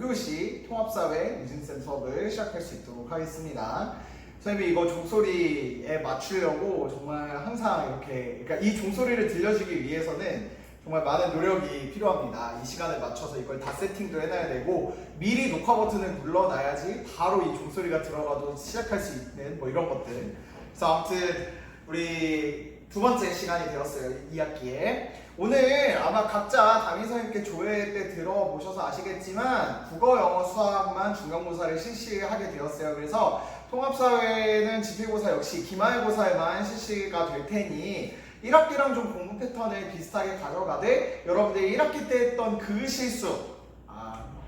5교시 통합사회 유진쌤 수업을 시작할 수 있도록 하겠습니다. 선생님이 이거 종소리에 맞추려고 정말 항상 이렇게, 그러니까 이 종소리를 들려주기 위해서는 정말 많은 노력이 필요합니다. 이 시간에 맞춰서 이걸 다 세팅도 해놔야 되고 미리 녹화 버튼을 눌러놔야지 바로 이 종소리가 들어가도 시작할 수 있는 뭐 이런 것들. 그래서 아무튼 우리 두 번째 시간이 되었어요. 2학기에. 오늘 아마 각자 담임 선생님께 조회 때 들어보셔서 아시겠지만 국어, 영어, 수학만 중간고사를 실시하게 되었어요. 그래서 통합사회는 집필고사 역시 기말고사에만 실시가 될 테니 1학기랑 좀 공부 패턴을 비슷하게 가져가되 여러분들이 1학기 때 했던 그 실수,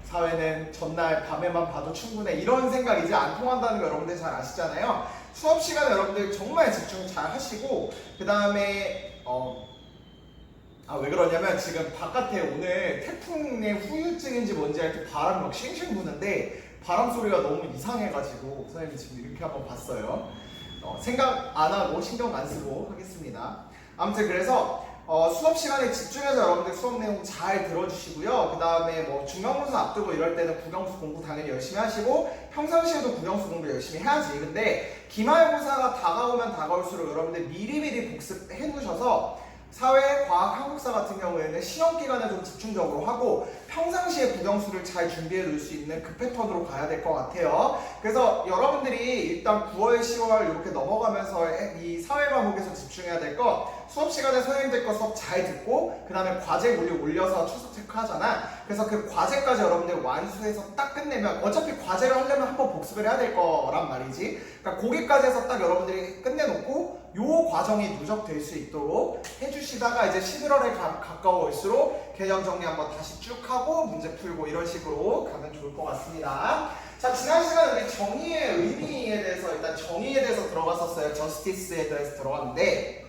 사회는 전날 밤에만 봐도 충분해, 이런 생각 이제 안 통한다는 거 여러분들 잘 아시잖아요. 수업 시간에 여러분들 정말 집중 잘 하시고, 그 다음에 왜 그러냐면 지금 바깥에 오늘 태풍의 후유증인지 뭔지 알 때 바람이 막 쉥쉥 부는데 바람 소리가 너무 이상해가지고 선생님이 지금 이렇게 한번 봤어요. 생각 안 하고 신경 안 쓰고 하겠습니다. 아무튼 그래서 수업 시간에 집중해서 여러분들 수업 내용 잘 들어주시고요. 그 다음에 뭐 중간고사 앞두고 이럴 때는 국영수 공부 당연히 열심히 하시고 평상시에도 국영수 공부 열심히 해야지. 근데 기말고사가 다가오면 다가올수록 여러분들 미리미리 복습해 두셔서 사회, 과학, 한국사 같은 경우에는 시험 기간에 좀 집중적으로 하고 평상시에 국영수를 잘 준비해 놓을 수 있는 그 패턴으로 가야 될 것 같아요. 그래서 여러분들이 일단 9월, 10월 이렇게 넘어가면서 이 사회 과목에서 집중해야 될 거, 수업 시간에 선생님들 거 수업 잘 듣고 그 다음에 과제 물리 올려서 출석 체크하잖아. 그래서 그 과제까지 여러분들 완수해서 딱 끝내면 어차피 과제를 하려면 한번 복습을 해야 될 거란 말이지. 그러니까 거기까지 해서 딱 여러분들이 끝내놓고 요 과정이 누적될 수 있도록 해주시다가 이제 11월에 가까울수록 개념 정리 한번 다시 쭉 하고 문제 풀고 이런 식으로 가면 좋을 것 같습니다. 자, 지난 시간에 우리 정의의 의미에 대해서 일단 정의에 대해서 들어갔었어요. 저스티스에 대해서 들어갔는데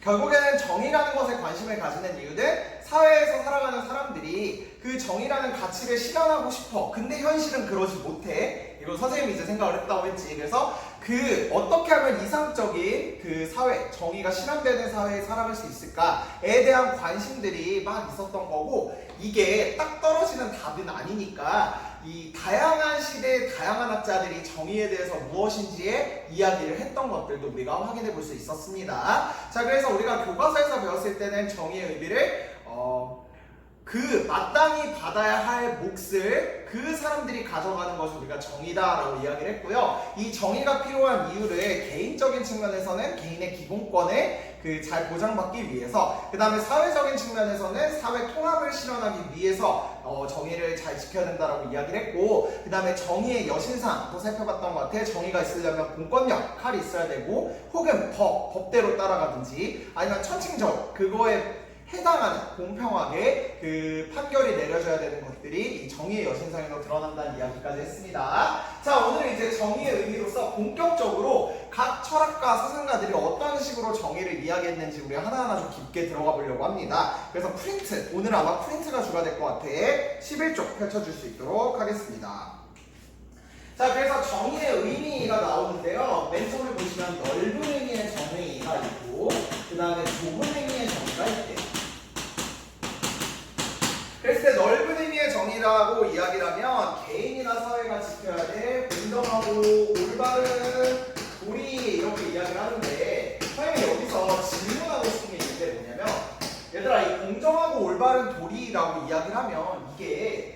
결국에는 정의라는 것에 관심을 가지는 이유는 사회에서 살아가는 사람들이 그 정의라는 가치를 실현하고 싶어. 근데 현실은 그러지 못해. 이거 선생님이 이제 생각을 했다고 했지. 그래서 그 어떻게 하면 이상적인 그 사회, 정의가 실현되는 사회에 살아갈 수 있을까에 대한 관심들이 막 있었던 거고, 이게 딱 떨어지는 답은 아니니까 이 다양한 시대의 다양한 학자들이 정의에 대해서 무엇인지에 이야기를 했던 것들도 우리가 확인해 볼 수 있었습니다. 자, 그래서 우리가 교과서에서 배웠을 때는 정의의 의미를 그 마땅히 받아야 할 몫을 그 사람들이 가져가는 것을 우리가 정의다라고 이야기를 했고요. 이 정의가 필요한 이유를 개인적인 측면에서는 개인의 기본권을 잘 보장받기 위해서, 그 다음에 사회적인 측면에서는 사회 통합을 실현하기 위해서 정의를 잘 지켜야 된다라고 이야기를 했고, 그 다음에 정의의 여신상도 살펴봤던 것 같아요. 정의가 있으려면 공권력, 칼이 있어야 되고, 혹은 법대로 따라가든지 아니면 천칭적, 그거에 해당하는 공평하게 그 판결이 내려져야 되는 것들이 이 정의의 여신상에서 드러난다는 이야기까지 했습니다. 자, 오늘 이제 정의의 의미로서 본격적으로 각 철학가, 사상가들이 어떤 식으로 정의를 이야기했는지 우리 하나하나 좀 깊게 들어가 보려고 합니다. 그래서 프린트, 오늘 아마 프린트가 주가 될 것 같아. 11쪽 펼쳐줄 수 있도록 하겠습니다. 자, 그래서 정의의 의미가 나오는데요. 맨 처음에 보시면 넓은 의미의 정의가 있고, 그 다음에 좁은 의미의 정의가 있대요. 그랬을 때 넓은 의미의 정의라고 이야기를 하면 개인이나 사회가 지켜야 될 공정하고 올바른 도리, 이렇게 이야기를 하는데, 선생님이 여기서 질문하고 싶은 게 있는데 뭐냐면, 얘들아, 이 공정하고 올바른 도리라고 이야기를 하면 이게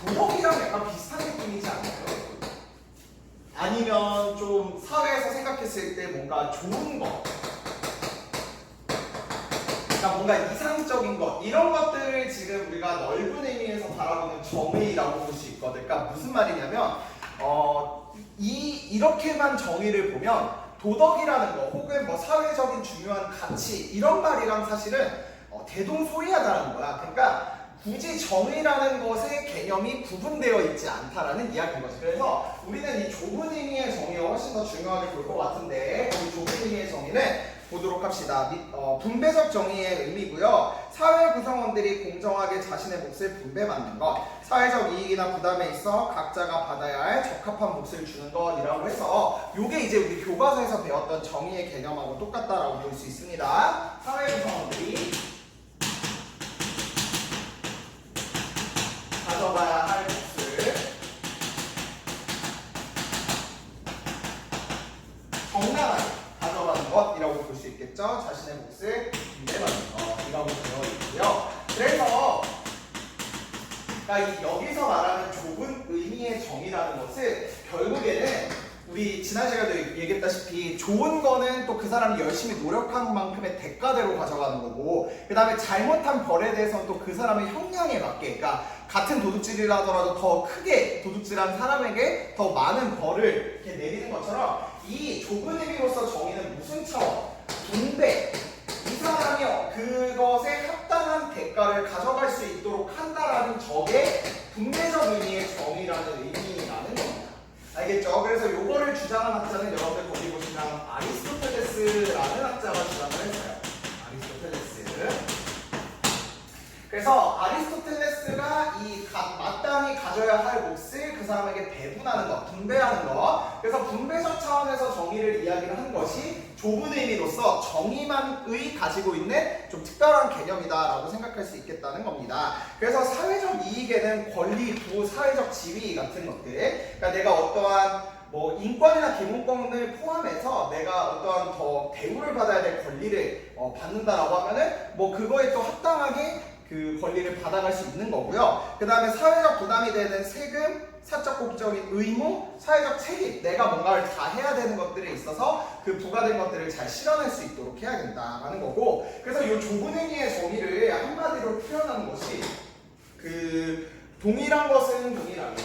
도덕이랑 약간 비슷한 느낌이지 않나요? 아니면 좀 사회에서 생각했을 때 뭔가 좋은 것, 뭔가 이상적인 것, 이런 것들을 지금 우리가 넓은 의미에서 바라보는 정의라고 볼 수 있거든. 그러니까 무슨 말이냐면 이렇게만 정의를 보면 도덕이라는 거 혹은 뭐 사회적인 중요한 가치, 이런 말이랑 사실은 대동소이하다는 거야. 그러니까 굳이 정의라는 것의 개념이 구분되어 있지 않다라는 이야기인 거지. 그래서 우리는 이 좁은 의미의 정의가 훨씬 더 중요하게 볼 것 같은데, 이 좁은 의미의 정의는 보도록 합시다. 분배적 정의의 의미고요. 사회 구성원들이 공정하게 자신의 몫을 분배받는 것, 사회적 이익이나 부담에 있어 각자가 받아야 할 적합한 몫을 주는 것이라고 해서, 요게 이제 우리 교과서에서 배웠던 정의의 개념하고 똑같다라고 볼 수 있습니다. 사회 구성원들이 가져가야 가져가야 할 몫을 정당하게 가져가는 것이라고 볼 수 있겠죠. 자신의 몫을 내놓는 것이라고 되어 있고요. 그래서 그러니까 여기서 말하는 좁은 의미의 정의라는 것은 결국에는 우리 지난 시간에도 얘기했다시피 좋은 거는 또 그 사람이 열심히 노력한 만큼의 대가대로 가져가는 거고, 그 다음에 잘못한 벌에 대해서는 또 그 사람의 형량에 맞게, 그러니까 같은 도둑질이라 하더라도 더 크게 도둑질한 사람에게 더 많은 벌을 이렇게 내리는 것처럼 이 좁은 의미로서 정의는 무슨 차원? 분배. 이 사람이 그것에 합당한 대가를 가져갈 수 있도록 한다라는 적의 분배적 의미의 정의라는 의미라는 겁니다. 알겠죠? 그래서 요거를 주장한 학자는 여러분들 거기 보시면 아리스토텔레스라는 학자가 주장을 했어요. 아리스토텔레스. 그래서 아리스토텔레스가 이 마땅히 가져야 할 몫을 그 사람에게 배분하는 것, 분배하는 것. 그래서 분배적 차원에서 정의를 이야기를 한 것이 좁은 의미로서 정의만의 가지고 있는 좀 특별한 개념이다라고 생각할 수 있겠다는 겁니다. 그래서 사회적 이익에는 권리, 부, 사회적 지위 같은 것들, 그러니까 내가 어떠한 뭐 인권이나 기본권을 포함해서 내가 어떠한 더 대우를 받아야 될 권리를 받는다라고 하면은 뭐 그거에 또 합당하게 그 권리를 받아갈 수 있는 거고요. 그 다음에 사회적 부담이 되는 세금, 사적 공적인 의무, 사회적 책임, 내가 뭔가를 다 해야 되는 것들에 있어서 그 부과된 것들을 잘 실현할 수 있도록 해야 된다라는 거고, 그래서 이 좁은 의미의 정의를 한마디로 표현하는 것이 그 동일한 것은 동일하게,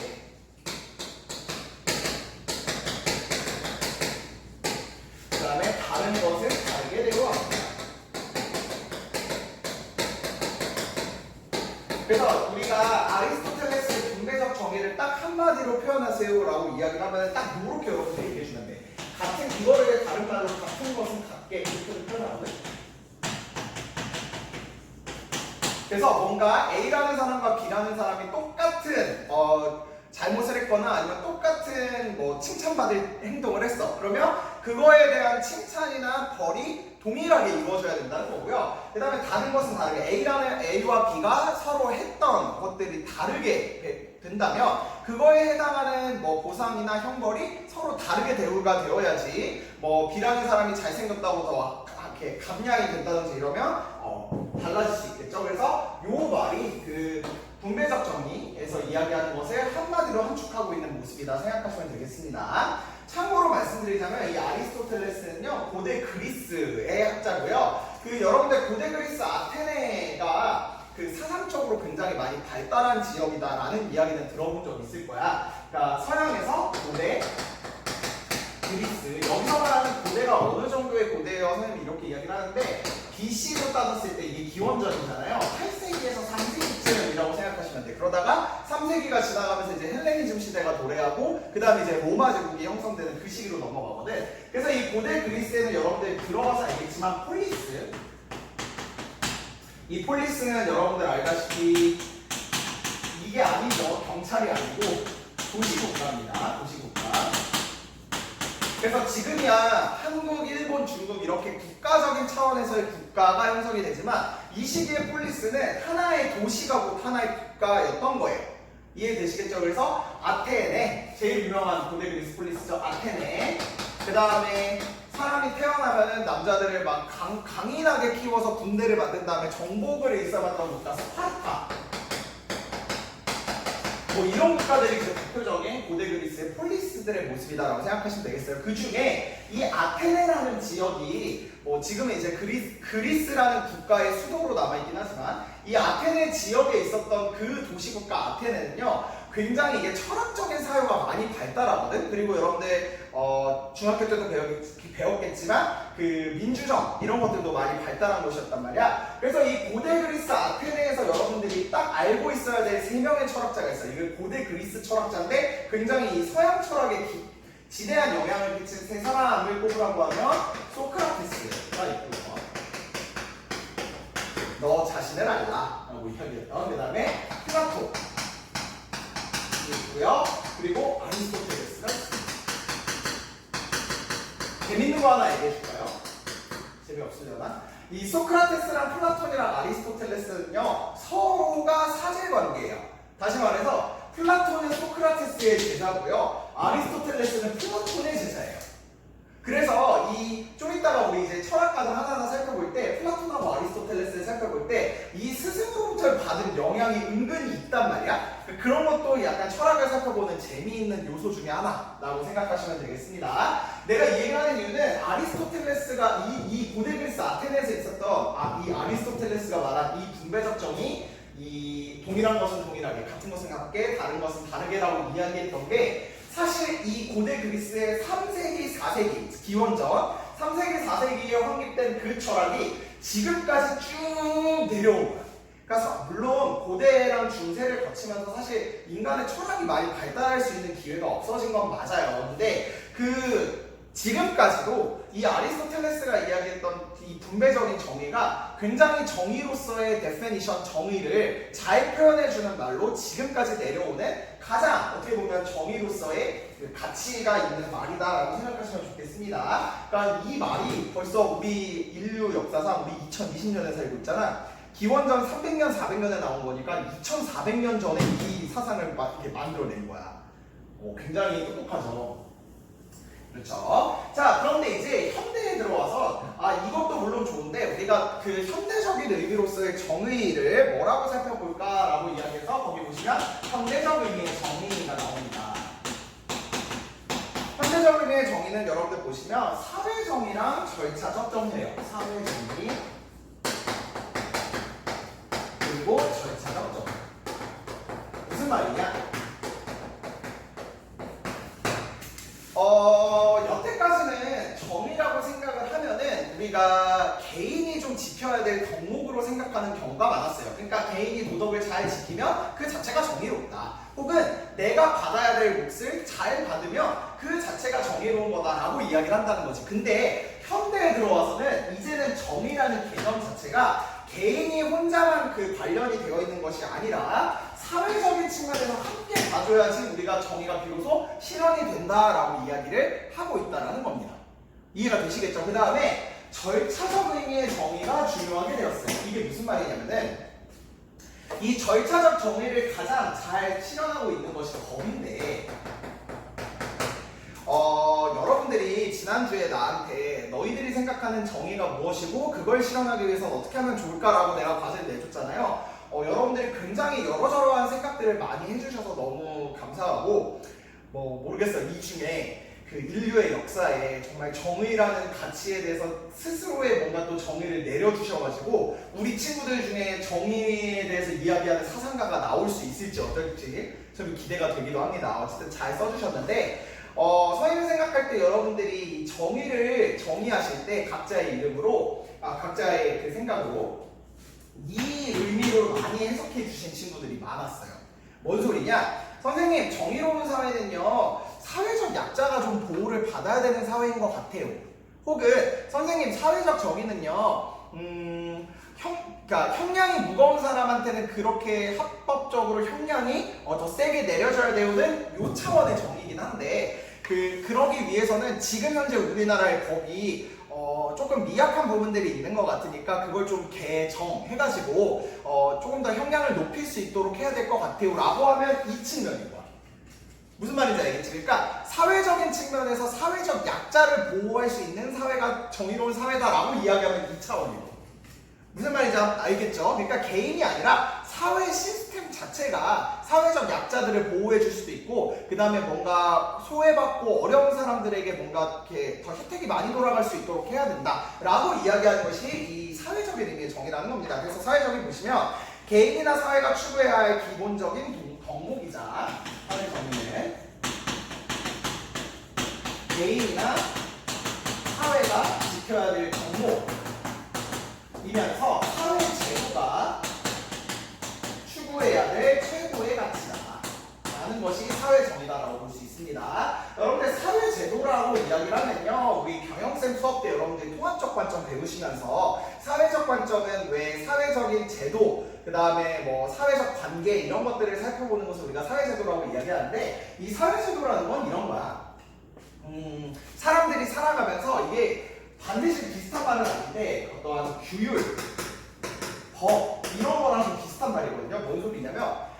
그 다음에 다른 것은 다르게 대우합니다. 그래서 우리가 아리스토텔레스의 분배적 정의를 딱 한마디로 표현하세요라고 이야기를 하면 딱 이렇게 여러분들 얘기해 주면 돼. 같은 이거를 다른 말로 같은 것은 같게 이렇게 표현하거든. 그래서 뭔가 A라는 사람과 B라는 사람이 똑같은 잘못을 했거나 아니면 똑같은 뭐 칭찬받을 행동을 했어. 그러면 그거에 대한 칭찬이나 벌이 동일하게 이루어져야 된다는 거고요. 그 다음에 다른 것은 다르게 A와 B가 서로 했던 것들이 다르게 된다면 그거에 해당하는 뭐 보상이나 형벌이 서로 다르게 대우가 되어야지 뭐 B라는 사람이 잘생겼다고 더 이렇게 감량이 된다든지 이러면 달라질 수 있겠죠. 그래서 요 말이 그 분배적 정의에서 이야기하는 것을 한마디로 함축하고 있는 모습이다 생각하시면 되겠습니다. 참고로 말씀드리자면 이 아리스토텔레스는요 고대 그리스의 학자고요. 그 여러분들 고대 그리스 아테네가 그 사상적으로 굉장히 많이 발달한 지역이다라는 이야기는 들어본 적 있을 거야. 그러니까 서양에서 고대 그리스, 여기서 말하는 고대가 어느 정도의 고대예요? 선생님이 이렇게 이야기를 하는데 BC로 따졌을 때 이게 기원전이잖아요. 8세기에서 3세기쯤이라고 생각하시면 돼. 그러다가 3세기가 지나가면서 이제 헬레니즘 시대가 도래하고 그 다음에 이제 로마 제국이 형성되는 그 시기로 넘어가거든. 그래서 이 고대 그리스에는 여러분들 들어가서 알겠지만 폴리스, 이 폴리스는 여러분들 알다시피 이게 아니죠. 경찰이 아니고 도시국가입니다. 도시국가. 그래서 지금이야 한국, 일본, 중국 이렇게 국가적인 차원에서의 국가가 형성이 되지만 이 시기의 폴리스는 하나의 도시가 곧 하나의 국가였던 거예요. 이해되시겠죠? 그래서 아테네, 제일 유명한 고대 그리스 폴리스죠. 아테네. 그 다음에 사람이 태어나면은 남자들을 막 강인하게 키워서 군대를 만든 다음에 정복을 일삼았던 국가 스파르타. 뭐 이런 국가들이 그 대표적인 고대 그리스의 폴리스들의 모습이다라고 생각하시면 되겠어요. 그 중에 이 아테네라는 지역이 뭐 지금은 이제 그리스라는 국가의 수도로 남아있긴 하지만 이 아테네 지역에 있었던 그 도시국가 아테네는요 굉장히 이게 철학적인 사유가 많이 발달하거든. 그리고 여러분들 중학교 때도 배웠겠지만 그 민주정 이런 것들도 많이 발달한 곳이었단 말이야. 그래서 이 고대 그리스 아테네에서 여러분들이 딱 알고 있어야 될 3명의 철학자가 있어요. 이게 고대 그리스 철학자인데 굉장히 이 서양 철학에 지대한 영향을 끼친 3사람을 꼽으라고 하면 소크라테스가 있고요. 너 자신을 알라 라고 이야기했던, 그 다음에 플라토 있고요. 그리고 아리스토텔레스가 있습니다. 재밌는 거 하나 얘기해 줄까요? 재미없으려나? 이 소크라테스랑 플라톤이랑 아리스토텔레스는요 서로가 사제관계예요. 다시 말해서 플라톤은 소크라테스의 제자고요. 아리스토텔레스는 플라톤의 제자예요. 그래서 좀 이따가 우리 이제 철학가들 하나하나 살펴볼 때 플라톤하고 아리스토텔레스를 살펴볼 때 이 스승으로부터 받은 영향이 은근히 있단 말이야. 그런 것도 약간 철학을 살펴보는 재미있는 요소 중에 하나라고 생각하시면 되겠습니다. 내가 이 얘기하는 이유는 아리스토텔레스가 이 고대 그리스 아테네에서 있었던 이 아리스토텔레스가 말한 이 분배적 정의, 이 동일한 것은 동일하게, 같은 것은 같게, 다른 것은 다르게라고 이야기했던 게 사실 이 고대 그리스의 3세기, 4세기 기원전 3세기, 4세기에 확립된 그 철학이 지금까지 쭉 내려온 거야. 그러니까 물론 고대랑 중세를 거치면서 사실 인간의 철학이 많이 발달할 수 있는 기회가 없어진 건 맞아요. 근데 지금까지도 이 아리스토텔레스가 이야기했던 이 분배적인 정의가 굉장히 정의로서의 데피니션, 정의를 잘 표현해주는 말로 지금까지 내려오는 가장 어떻게 보면 정의로서의 그 가치가 있는 말이다라고 생각하시면 좋겠습니다. 그러니까 이 말이 벌써 우리 인류 역사상 우리 2020년에 살고 있잖아. 기원전 300년, 400년에 나온 거니까 2400년 전에 이 사상을 이렇게 만들어낸 거야. 굉장히 똑똑하죠. 그렇죠. 자, 그런데 이제 현대에 들어와서 이것도 물론 좋은데 우리가 그 현대적인 의미로서의 정의를 뭐라고 살펴볼까라고 이야기해서 거기 보시면 현대적 의미의 정의가 나옵니다. 현대적 의미의 정의는 여러분들 보시면 사회정의랑 절차적 정의예요. 사회정의 그리고 절차적 정의. 무슨 말이냐? 여태까지는 정의라고 생각을 하면은 우리가 개인이 좀 지켜야 될 덕목으로 생각하는 경우가 많았어요. 그러니까 개인이 도덕을 잘 지키면 그 자체가 정의롭다. 혹은 내가 받아야 될 몫을 잘 받으면 그 자체가 정의로운 거다라고 이야기를 한다는 거지. 근데 현대에 들어와서는 이제는 정의라는 개념 자체가 개인이 혼자만 그 관련이 되어 있는 것이 아니라 사회적인 측면에서 함께 봐줘야지 우리가 정의가 비로소 실현이 된다라고 이야기를 하고 있다는 겁니다. 이해가 되시겠죠? 그 다음에 절차적 의미의 정의가 중요하게 되었어요. 이게 무슨 말이냐면은 이 절차적 정의를 가장 잘 실현하고 있는 것이 법인데 여러분들이 지난주에 나한테 너희들이 생각하는 정의가 무엇이고 그걸 실현하기 위해서는 어떻게 하면 좋을까라고 내가 과제를 내줬잖아요. 여러분들이 굉장히 여러저러한 생각들을 많이 해주셔서 너무 감사하고 모르겠어요. 이 중에 그 인류의 역사에 정말 정의라는 가치에 대해서 스스로의 뭔가 또 정의를 내려주셔가지고 우리 친구들 중에 정의에 대해서 이야기하는 사상가가 나올 수 있을지 어떨지 좀 기대가 되기도 합니다. 어쨌든 잘 써주셨는데 선생님 생각할 때 여러분들이 정의를 정의하실 때 각자의 이름으로 각자의 그 생각으로 이 의미로 많이 해석해 주신 친구들이 많았어요. 뭔 소리냐? 선생님, 정의로운 사회는요 사회적 약자가 좀 보호를 받아야 되는 사회인 것 같아요. 혹은 선생님, 사회적 정의는요 그러니까 형량이 무거운 사람한테는 그렇게 합법적으로 형량이 더 세게 내려져야 되는 요 차원의 정의이긴 한데 그러기 위해서는 지금 현재 우리나라의 법이 조금 미약한 부분들이 있는 것 같으니까 그걸 좀 개정해가지고 조금 더 형량을 높일 수 있도록 해야 될 것 같아요 라고 하면 이 측면인 거야. 무슨 말인지 알겠지? 그러니까 사회적인 측면에서 사회적 약자를 보호할 수 있는 사회가 정의로운 사회다라고 이야기하면 이 차원이고, 무슨 말인지 알겠죠? 그러니까 개인이 아니라 사회 시스템 자체가 사회적 약자들을 보호해 줄 수도 있고 그 다음에 뭔가 소외받고 어려운 사람들에게 뭔가 이렇게 더 혜택이 많이 돌아갈 수 있도록 해야 된다라고 이야기하는 것이 이 사회적인 의미의 정의라는 겁니다. 그래서 사회적인 보시면 개인이나 사회가 추구해야 할 기본적인 덕목이자 사회 정의는 개인이나 사회가 지켜야 될 덕목이면서 사회 제도가 추구해야 될 최고의 가치다 라는 것이 사회 정의다라고 볼 수 있습니다. 여러분들 사회 제도라고 이야기를 하면요, 우리 경영쌤 수업 때 여러분들이 통합적 관점 배우시면서 사회적 관점은 왜 사회적인 제도, 그 다음에 뭐 사회적 관계 이런 것들을 살펴보는 것을 우리가 사회제도라고 이야기하는데, 이 사회제도라는 건 이런 거야. 사람들이 살아가면서 이게 반드시 비슷한 말은 아닌데 어떠한 규율, 법 이런 거랑 좀 비슷한 말이거든요. 뭔 소리냐면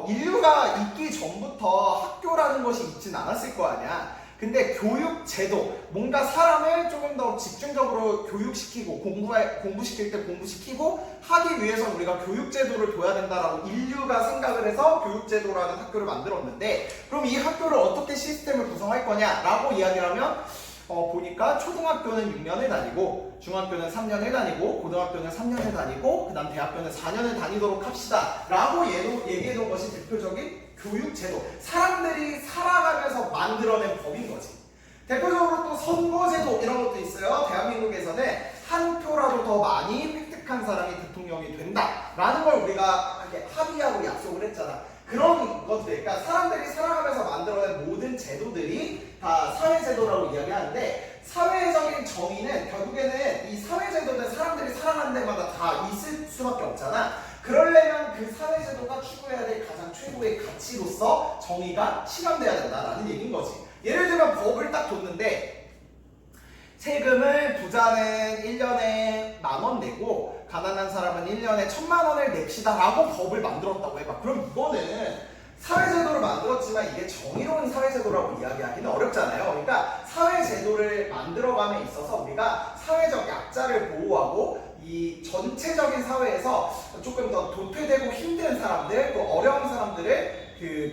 인류가 있기 전부터 학교라는 것이 있진 않았을 거 아니야. 근데 교육 제도, 뭔가 사람을 조금 더 집중적으로 교육시키고 공부시킬 때 공부시키고 하기 위해서 우리가 교육 제도를 둬야 된다라고 인류가 생각을 해서 교육 제도라는 학교를 만들었는데, 그럼 이 학교를 어떻게 시스템을 구성할 거냐라고 이야기를 하면 보니까 초등학교는 6년을 다니고 중학교는 3년을 다니고 고등학교는 3년을 다니고 그 다음 대학교는 4년을 다니도록 합시다 라고 얘기해놓은 것이 대표적인 교육제도, 사람들이 살아가면서 만들어낸 법인 거지. 대표적으로 또 선거제도 이런 것도 있어요. 대한민국에서는 한 표라도 더 많이 획득한 사람이 대통령이 된다라는 걸 우리가 합의하고 약속을 했잖아. 그런 것들, 그러니까 사람들이 살아가면서 만들어낸 모든 제도들이 다 사회제도라고 이야기하는데, 사회적인 정의는 결국에는 이 사회제도는 사람들이 살아가는 데마다 다 있을 수밖에 없잖아. 그러려면 그 사회제도가 추구해야 될 가장 최고의 가치로서 정의가 실현돼야 된다라는 얘기인 거지. 예를 들면 법을 딱 뒀는데 세금을 부자는 1년에 10,000원 내고 가난한 사람은 1년에 1,000,000원을 냅시다 라고 법을 만들었다고 해봐. 그럼 이거는 사회제도를 만들었지만 이게 정의로운 사회제도라고 이야기하기는 어렵잖아요. 그러니까 사회제도를 만들어감에 있어서 우리가 사회적 약자를 보호하고 이 전체적인 사회에서 조금 더 도태되고 힘든 사람들, 또 어려운 사람들을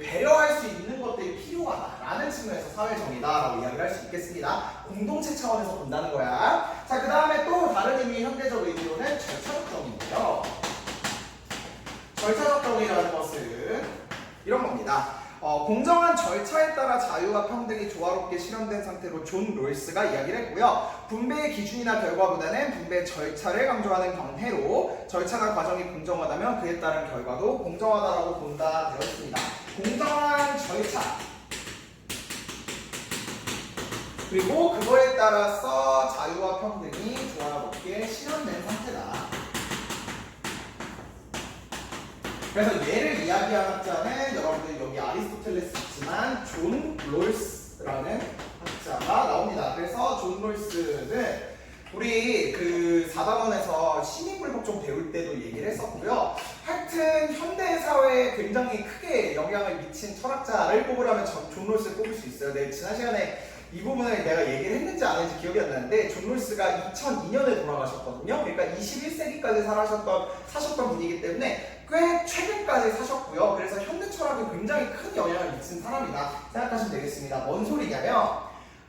배려할 수 있는 것들이 필요하다라는 측면에서 사회정의다라고 이야기를 할 수 있겠습니다. 공동체 차원에서 본다는 거야. 자, 그 다음에 또 다른 의미, 현대적 의미로는 절차적 정의인데요. 절차적 정의라는 것은 이런 겁니다. 공정한 절차에 따라 자유와 평등이 조화롭게 실현된 상태로 존 롤스가 이야기를 했고요. 분배의 기준이나 결과보다는 분배의 절차를 강조하는 경혜로 절차나 과정이 공정하다면 그에 따른 결과도 공정하다라고 본다 되어 있습니다. 공정한 절차, 그리고 그거에 따라서 자유와 평등이 조화롭게 실현된 상태다. 그래서 얘를 이야기한 학자는 여러분들 여기 아리스토텔레스 있지만 존 롤스라는 학자가 나옵니다. 그래서 존 롤스는 우리 그 4단원에서 시민불복종 배울 때도 얘기를 했었고요. 하여튼 현대 사회에 굉장히 크게 영향을 미친 철학자를 뽑으라면 존 롤스를 뽑을 수 있어요. 네, 지난 시간에 이 부분을 내가 얘기를 했는지 안 했는지 기억이 안 나는데 존 롤스가 2002년에 돌아가셨거든요. 그러니까 21세기까지 사셨던 분이기 때문에 꽤 최근까지 사셨고요. 그래서 현대 철학에 굉장히 큰 영향을 미친 사람이다 생각하시면 되겠습니다. 뭔 소리냐면,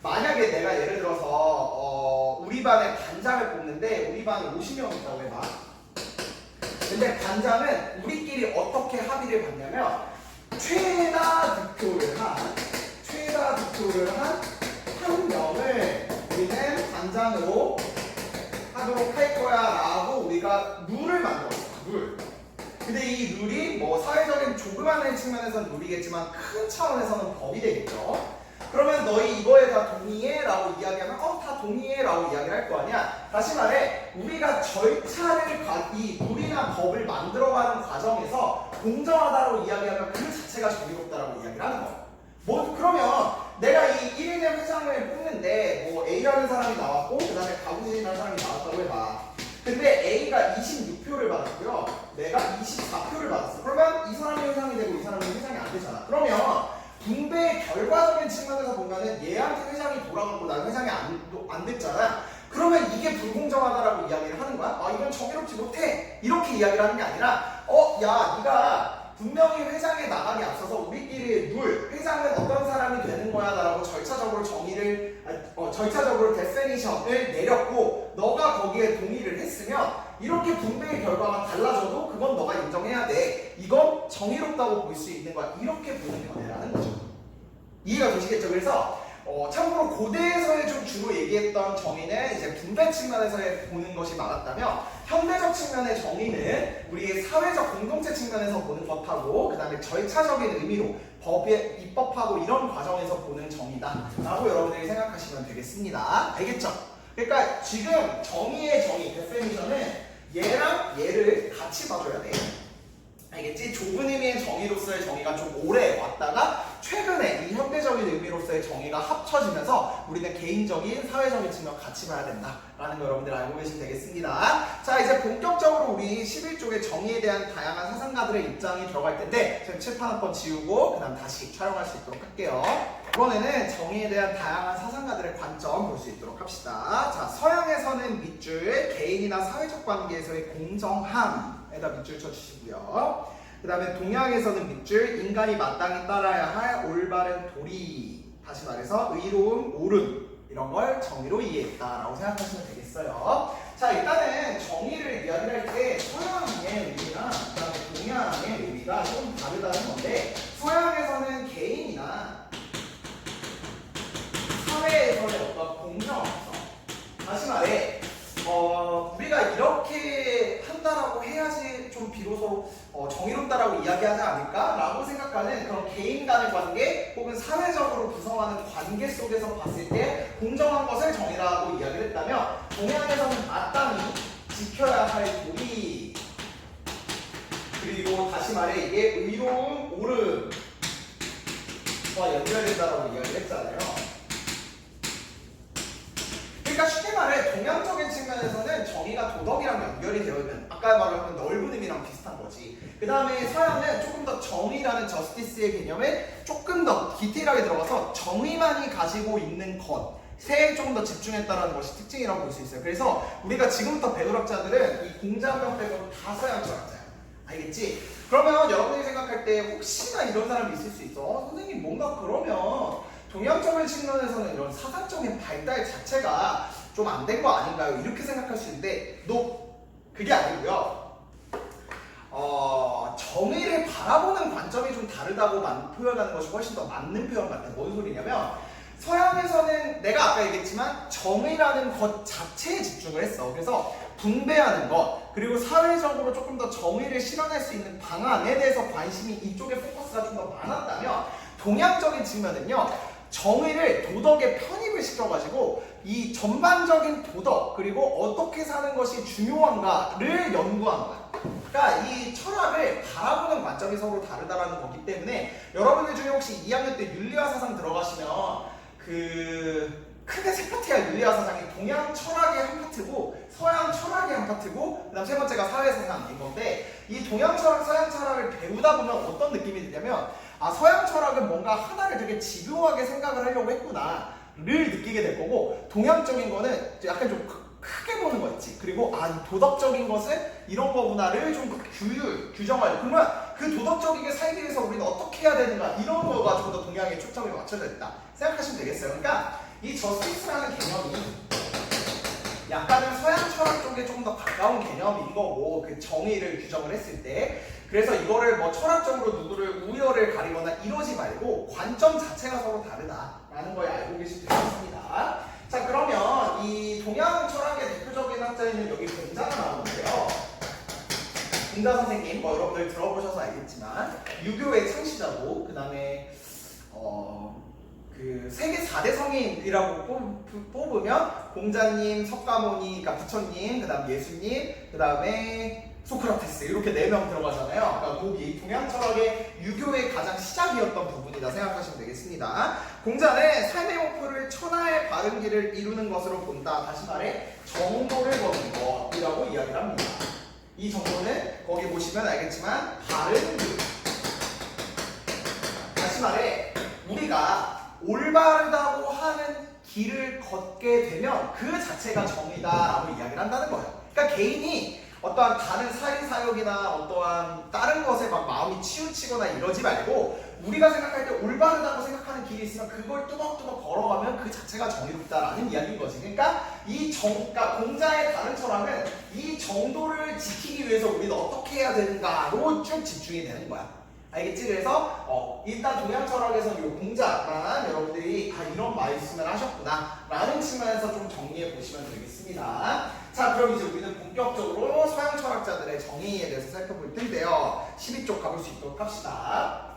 만약에 내가 예를 들어서 우리 반에 반장을 뽑는데 우리 반에 50명 있다고 해봐. 근데 반장은 우리끼리 어떻게 합의를 봤냐면 최다 득표를 한 한 명을 우리는 반장으로 하도록 할 거야 라고 우리가 룰을 만들었어. 룰. 근데 이 룰이 뭐 사회적인 조그마한 측면에서는 룰이겠지만 큰 차원에서는 법이 되겠죠. 그러면 너희 이거에 다 동의해? 라고 이야기하면 다 동의해 라고 이야기를 할 거 아니야. 다시 말해, 우리가 절차를 이 룰이나 법을 만들어가는 과정에서 공정하다고 이야기하면 그 자체가 정의롭다라고 이야기를 하는 거야. 그러면 내가 이 1인의 회장을 뽑는데 뭐 A라는 사람이 나왔고 그 다음에 가구진이라는 사람이 나왔다고 해봐. 근데 A가 26표를 받았고요. 내가 24표를 받았어. 그러면 이 사람이 회장이 되고 이 사람이 회장이 안 되잖아. 그러면 분배의 결과적인 측면에서 보면은 얘한테 회장이 돌아가고 난 회장이 안 됐잖아. 그러면 이게 불공정하다라고 이야기를 하는 거야? 이건 정의롭지 못해. 이렇게 이야기를 하는 게 아니라 야, 네가 분명히 회장에 나가기 앞서서 우리끼리 회장은 어떤 사람이 되는 거야 라고 절차적으로 절차적으로 데피니션을 내렸고 너가 거기에 동의를 했으면 이렇게 분배의 결과가 달라져도 그건 너가 인정해야 돼. 이건 정의롭다고 볼 수 있는 거야. 이렇게 보는 견해라는 거죠. 이해가 되시겠죠? 그래서 참고로 고대에서의 좀 주로 얘기했던 정의는 이제 분배 측면에서 보는 것이 많았다면, 현대적 측면의 정의는 우리의 사회적 공동체 측면에서 보는 것하고 그 다음에 절차적인 의미로 법에 입법하고 이런 과정에서 보는 정의다 라고 여러분들이 생각하시면 되겠습니다. 알겠죠? 그러니까 지금 정의의 정의, 데피니션은 얘랑 얘를 같이 봐줘야 돼. 알겠지? 좁은 의미의 정의로서의 정의가 좀 오래 왔다가 최근에 이 현대적인 의미로 개인으로서의 정의가 합쳐지면서 우리는 개인적인, 사회적인 측면 같이 봐야 된다라는 거 여러분들 알고 계시면 되겠습니다. 자, 이제 본격적으로 우리 11쪽의 정의에 대한 다양한 사상가들의 입장이 들어갈 텐데 지금 칠판 한번 지우고 그 다음 다시 촬영할 수 있도록 할게요. 이번에는 정의에 대한 다양한 사상가들의 관점 볼 수 있도록 합시다. 자, 서양에서는 밑줄 개인이나 사회적 관계에서의 공정함에다 밑줄 쳐주시고요. 그 다음에 동양에서는 밑줄 인간이 마땅히 따라야 할 올바른 도리, 다시 말해서 의로움, 옳음 이런 걸 정의로 이해했다라고 생각하시면 되겠어요. 자, 일단은 정의를 이야기할 때 서양의 의미나 그 다음에 동양의 의미가 좀 다르다는 건데 서양에서는 개인이나 사회에서의 어떤 공정성, 다시 말해 우리가 이렇게 한다라고 해야지 좀 비로소 정의롭다라고 이야기하지 않을까라고 생각하는 그런 개인 간의 관계 혹은 사회적으로 구성하는 관계 속에서 봤을 때 공정한 것을 정의라고 이야기를 했다면 동양에서는 마땅히 지켜야 할 도리, 그리고 다시 말해 이게 의로움, 옳음과 연결된다라고 이야기를 했잖아요. 그러니까 쉽게 말해 동양적인 측면에서는 정의가 도덕이랑 연결이 되어 있는, 아까 말한 넓은 의미랑 비슷한 거지. 그 다음에 서양은 조금 더 정의라는 저스티스의 개념에 조금 더 디테일하게 들어가서 정의만이 가지고 있는 것에 조금 더 집중했다는 것이 특징이라고 볼 수 있어요. 그래서 우리가 지금부터 배울 학자들은 이 공자병 빼고는 다 서양 철학자야. 알겠지? 그러면 여러분이 생각할 때 혹시나 이런 사람이 있을 수 있어. 선생님 뭔가 그러면 동양적인 측면에서는 이런 사상적인 발달 자체가 좀 안 된 거 아닌가요? 이렇게 생각할 수 있는데 그게 아니고요. 정의를 바라보는 관점이 좀 다르다고 표현하는 것이 훨씬 더 맞는 표현 같아요. 뭔 소리냐면 서양에서는 내가 아까 얘기했지만 정의라는 것 자체에 집중을 했어. 그래서 분배하는 것, 그리고 사회적으로 조금 더 정의를 실현할 수 있는 방안에 대해서 관심이 이쪽에 포커스가 좀 더 많았다면 동양적인 측면은요, 정의를 도덕에 편입을 시켜가지고 이 전반적인 도덕 그리고 어떻게 사는 것이 중요한가를 연구한 거야. 그러니까 이 철학을 바라보는 관점이 서로 다르다라는 거기 때문에 여러분들 중에 혹시 2학년 때 윤리화 사상 들어가시면 크게 세 파트야. 윤리화 사상이 동양 철학의 한 파트고 서양 철학의 한 파트고 그 다음 세 번째가 사회사상인 건데 이 동양 철학, 서양 철학을 배우다 보면 어떤 느낌이 드냐면 서양 철학은 뭔가 하나를 되게 집요하게 생각을 하려고 했구나 를 느끼게 될 거고 동양적인 거는 약간 좀 크게 보는 거 있지. 그리고 이 도덕적인 것은 이런 거구나를 좀 규정하려. 그러면 그 도덕적이게 살기 위해서 우리는 어떻게 해야 되는가 이런 거가 좀 더 동양에 초점이 맞춰져 있다 생각하시면 되겠어요. 그러니까 이 저스티스라는 개념이 약간은 서양 철학 쪽에 조금 더 가까운 개념인 거고 그 정의를 규정을 했을 때 그래서 이거를 뭐 철학적으로 누구를 우열을 가리거나 이러지 말고 관점 자체가 서로 다르다라는 걸 알고 계시면 되겠습니다. 자, 그러면 이 동양 철학의 대표적인 학자는 여기 공자가 나오는데요. 공자 선생님 뭐 여러분들 들어보셔서 알겠지만 유교의 창시자고 그 다음에 그 세계 4대 성인이라고 뽑으면 공자님, 석가모니, 그러니까 부처님, 그 다음 예수님, 그 다음에 소크라테스 이렇게 4명 들어가잖아요. 그러니까 이 동양 철학의 유교의 가장 시작이었던 부분이다 생각하시면 되겠습니다. 공자는 삶의 목표를 천하의 바른 길을 이루는 것으로 본다. 다시 말해 정도를 거는 것이라고 이야기를 합니다. 이 정도는 거기 보시면 알겠지만 바른 길. 다시 말해 우리가 올바르다고 하는 길을 걷게 되면 그 자체가 정의다라고 이야기를 한다는 거예요. 그러니까 개인이 어떠한 다른 사회사역이나 어떠한 다른 것에 막 마음이 치우치거나 이러지 말고 우리가 생각할 때 올바르다고 생각하는 길이 있으면 그걸 뚜벅뚜벅 걸어가면 그 자체가 정의롭다라는 이야기인 거지. 그러니까 그러니까 공자의 다른 철학은 이 정도를 지키기 위해서 우리는 어떻게 해야 되는가로 쭉 집중이 되는 거야. 알겠지? 그래서 일단 동양 철학에서 이 공자만 여러분들이 이런 말씀을 하셨구나 라는 측면에서 좀 정리해 보시면 되겠습니다. 자, 그럼 이제 우리는 본격적으로 서양 철학자들의 정의에 대해서 살펴볼 텐데요. 12쪽 가볼 수 있도록 합시다.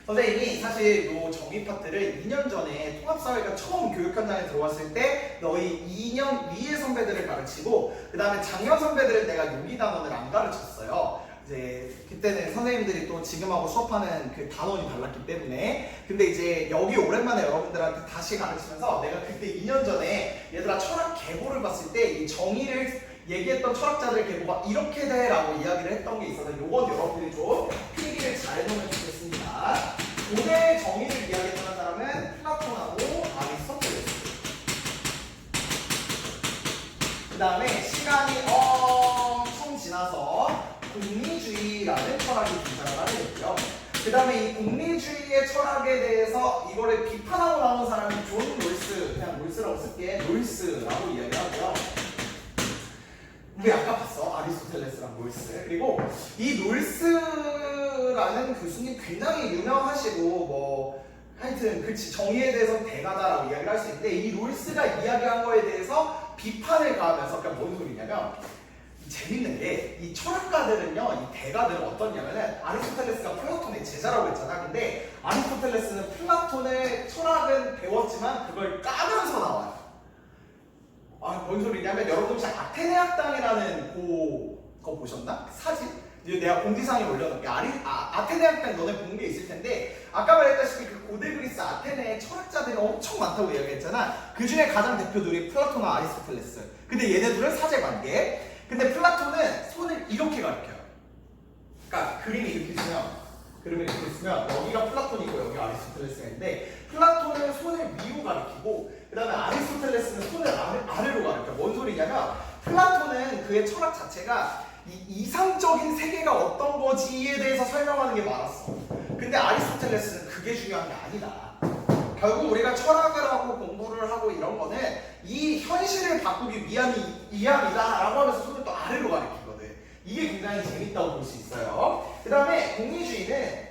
선생님이 사실 이 정의 파트를 2년 전에 통합사회가 처음 교육 현장에 들어왔을 때 너희 2년 위의 선배들을 가르치고 그 다음에 작년 선배들은 내가 요리 단원을 안 가르쳤어요. 이제 그때는 선생님들이 또 지금하고 수업하는 그 단원이 달랐기 때문에. 근데 이제 여기 오랜만에 여러분들한테 다시 가르치면서 내가 그때 2년 전에 얘들아 철학 계보를 봤을 때 이 정의를 얘기했던 철학자들 계보가 이렇게 돼 라고 이야기를 했던 게 있어서 요건 여러분들이 좀 필기를 잘 해보면 좋겠습니다. 고대 정의를 이야기했던 사람은 플라톤하고 아리스토텔레스. 그 다음에 시간이 엄청 지나서 공리주의라는 철학이 등장을 하게 됐고요. 그 다음에 이 공리주의의 철학에 대해서 이거를 비판하고 나온 사람이 존 롤스, 그냥 롤스라고 쓸게, 롤스라고 이야기를 하고요. 우리 아까 봤어, 아리스토텔레스랑 롤스. 그리고 이 롤스라는 교수님 굉장히 유명하시고 뭐 하여튼 그치 정의에 대해서 대가다라고 이야기를 할 수 있는데, 이 롤스가 이야기한 거에 대해서 비판을 가하면서, 그러니까 뭔 소리냐면 재밌는 게 이 철학가들은요, 이 대가들은 어떻냐면은 아리스토텔레스가 플라톤의 제자라고 했잖아. 근데 아리스토텔레스는 플라톤의 철학은 배웠지만 그걸 까면서 나와요. 뭔 소리냐면 여러분 혹시 아테네 학당이라는 거 보셨나? 사진? 내가 공지사항에 올려놓을게. 아테네 학당 너네 본 게 있을 텐데, 아까 말했다시피 그 고대 그리스 아테네에 철학자들이 엄청 많다고 이야기했잖아. 그 중에 가장 대표들이 플라톤과 아리스토텔레스. 근데 얘네들은 사제관계. 근데 플라톤은 손을 이렇게 가리켜요. 그러니까 그림을 이렇게 쓰면 여기가 플라톤이고 여기가 아리스토텔레스가 있는데, 플라톤은 손을 위로 가리키고 그 다음에 아리스토텔레스는 손을 아래로 가리켜요. 뭔 소리냐면 플라톤은 그의 철학 자체가 이 이상적인 세계가 어떤 거지에 대해서 설명하는 게 많았어. 근데 아리스토텔레스는 그게 중요한 게 아니다. 결국 우리가 철학을 하고 공부를 하고 이런 거는 이 현실을 바꾸기 위함이다 라고 하면서 손을 또 아래로 가리키거든. 이게 굉장히 재밌다고 볼 수 있어요. 그 다음에 공리주의는,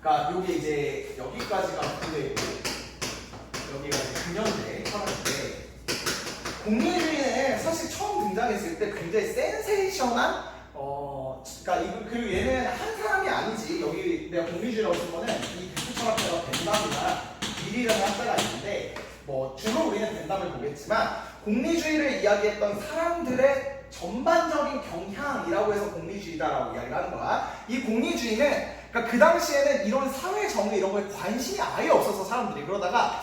그러니까 요게 이제 여기까지가 고대고 여기가 이제 근현대 철학인데, 공리주의는 사실 처음 등장했을 때 굉장히 센세이션한 그러니까 그리고 얘는 한 사람이 아니지. 여기 내가 공리주의라고 쓴 거는 이 대표 철학자가 벤담이나 밀이라는 학자가 있는데, 뭐 주로 우리는 벤담을 보겠지만 공리주의를 이야기했던 사람들의 전반적인 경향이라고 해서 공리주의다라고 이야기를 하는 거야. 이 공리주의는 그러니까 그 당시에는 이런 사회 정의 이런 거에 관심이 아예 없어서 사람들이 그러다가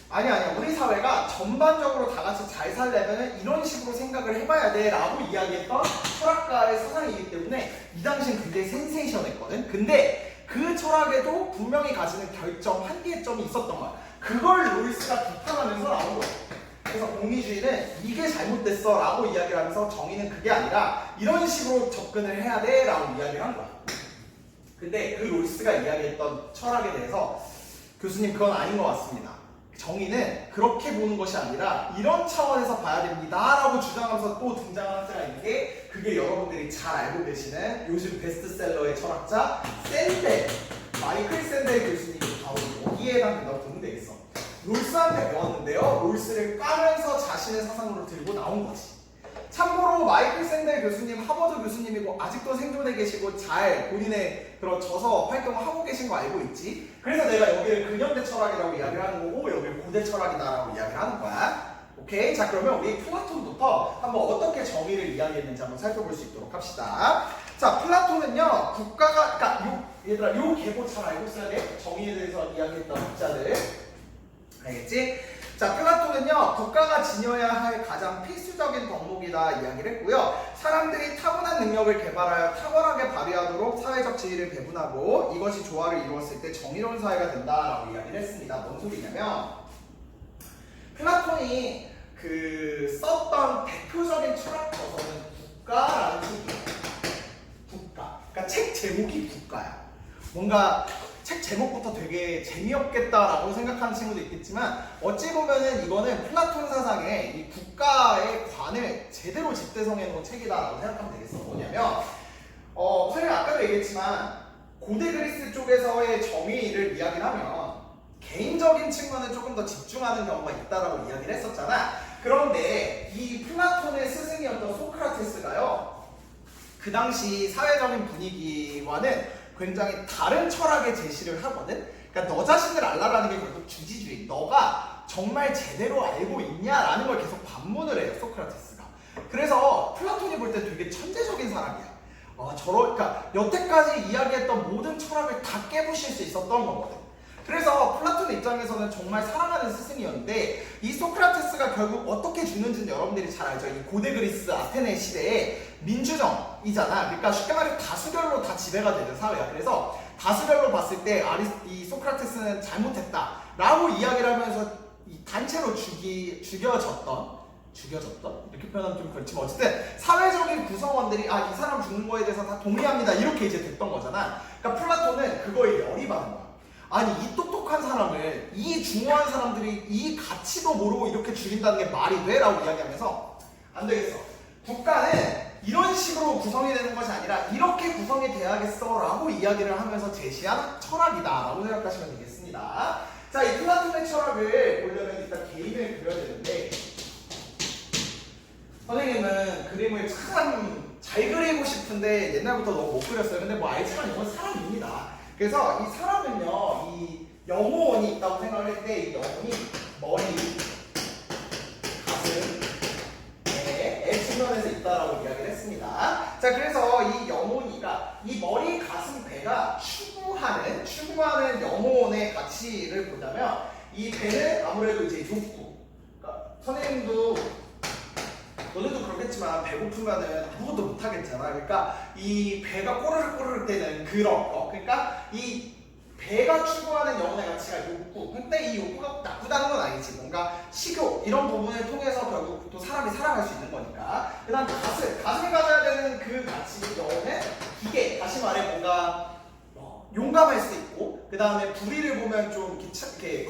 아니야 우리 사회가 전반적으로 다 같이 잘 살려면 이런 식으로 생각을 해봐야 돼 라고 이야기했던 철학가의 사상이기 때문에 이 당시엔 굉장히 센세이션했거든. 근데 그 철학에도 분명히 가지는 결점, 한계점이 있었던 거야. 그걸 롤스가 비판하면서 나온 거야. 그래서 공리주의는 이게 잘못됐어 라고 이야기를 하면서 정의는 그게 아니라 이런 식으로 접근을 해야 돼 라고 이야기를 한 거야. 근데 그 롤스가 이야기했던 철학에 대해서 교수님 그건 아닌 것 같습니다. 정의는 그렇게 보는 것이 아니라 이런 차원에서 봐야 됩니다 라고 주장하면서 또 등장한 학자가 있는 게, 그게 여러분들이 잘 알고 계시는 요즘 베스트셀러의 철학자 샌델, 마이클 샌델 교수님이 바로 여기에 해당된다고 보면 되겠어. 롤스한테 배웠는데요, 롤스를 까면서 자신의 사상으로 들고 나온 거지. 참고로 마이클 샌델 교수님 하버드 교수님이고 아직도 생존해 계시고 잘 본인의 그런 저서 활동을 하고 계신 거 알고 있지? 그래서 내가 여기를 근현대 철학이라고 이야기를 하는 거고 여기를 고대 철학이다라고 이야기를 하는 거야. 오케이? 자, 그러면 우리 플라톤부터 한번 어떻게 정의를 이야기했는지 한번 살펴볼 수 있도록 합시다. 자, 플라톤은요, 국가가, 그러니까 얘들아 요 계보 잘 알고 있어야 돼. 정의에 대해서 이야기했던 학자들. 알겠지? 자, 플라톤은요, 국가가 지녀야 할 가장 필수적인 덕목이다 이야기를 했고요. 사람들이 타고난 능력을 개발하여 탁월하게 발휘하도록 사회적 지위를 배분하고 이것이 조화를 이루었을 때 정의로운 사회가 된다라고 이야기를 했습니다. 뭔 소리냐면 플라톤이 썼던 대표적인 철학 저서는 국가라는 책이에요. 국가. 그러니까 책 제목이 국가야. 뭔가 책 제목부터 되게 재미없겠다라고 생각하는 친구도 있겠지만 어찌 보면은 이거는 플라톤 사상의 이 국가의 관을 제대로 집대성해 놓은 책이다라고 생각하면 되겠어. 뭐냐면 선생님 아까도 얘기했지만 고대 그리스 쪽에서의 정의를 이야기를 하면 개인적인 측면에 조금 더 집중하는 경우가 있다라고 이야기를 했었잖아. 그런데 이 플라톤의 스승이었던 소크라테스가요, 그 당시 사회적인 분위기와는 굉장히 다른 철학의 제시를 하거든. 그러니까 너 자신을 알라라는 게 결국 주지주의. 너가 정말 제대로 알고 있냐라는 걸 계속 반문을 해요, 소크라테스가. 그래서 플라톤이 볼 때 되게 천재적인 사람이야. 그러니까 여태까지 이야기했던 모든 철학을 다 깨부실 수 있었던 거거든. 그래서 플라톤 입장에서는 정말 사랑하는 스승이었는데 이 소크라테스가 결국 어떻게 죽는지는 여러분들이 잘 알죠. 이 고대 그리스 아테네 시대의 민주정이잖아. 그러니까 쉽게 말해 다수결로 다 지배가 되는 사회야. 그래서 다수결로 봤을 때 이 소크라테스는 잘못했다라고 이야기를 하면서 이 단체로 죽여졌던 이렇게 표현하면 좀 그렇지만 어쨌든 사회적인 구성원들이 이 사람 죽는 거에 대해서 다 동의합니다 이렇게 이제 됐던 거잖아. 그러니까 플라톤은 그거에 열이 받은 거야. 아니 이 똑똑한 사람을 이 중요한 사람들이 이 가치도 모르고 이렇게 죽인다는 게 말이 돼? 라고 이야기하면서 안 되겠어. 국가는 이런 식으로 구성이 되는 것이 아니라 이렇게 구성이 돼야겠어 라고 이야기를 하면서 제시한 철학이다 라고 생각하시면 되겠습니다. 자, 이 플라톤의 철학을 보려면 일단 개인을 그려야 되는데 선생님은 그림을 참 잘 그리고 싶은데 옛날부터 너무 못 그렸어요. 근데 뭐 알지만 이건 사람입니다. 그래서 이 사람은요, 이 영혼이 있다고 생각을 했는데 이 영혼이 머리, 가슴에 측면에서 있다라고 이야기를 했습니다. 자, 그래서 이 영혼이가 이 머리, 가슴, 배가 추구하는 영혼의 가치를 보자면 이 배는 아무래도 이제 욕구. 그러니까 선생님도 너네도 그렇겠지만 배고프면은 아무것도 못 하겠잖아. 그러니까 이 배가 꼬르륵 되는 그런 거. 그러니까 이 배가 추구하는 영혼의 가치가 욕구. 근데 이 욕구가 나쁘다는 건 아니지. 뭔가 식욕 이런 부분을 통해서 결국 또 사람이 살아갈 수 있는 거니까. 그다음 가슴이 가져야 되는 그 가치 영혼은 기계. 다시 말해 뭔가 용감할 수 있고, 그 다음에 불의를 보면 좀 이렇게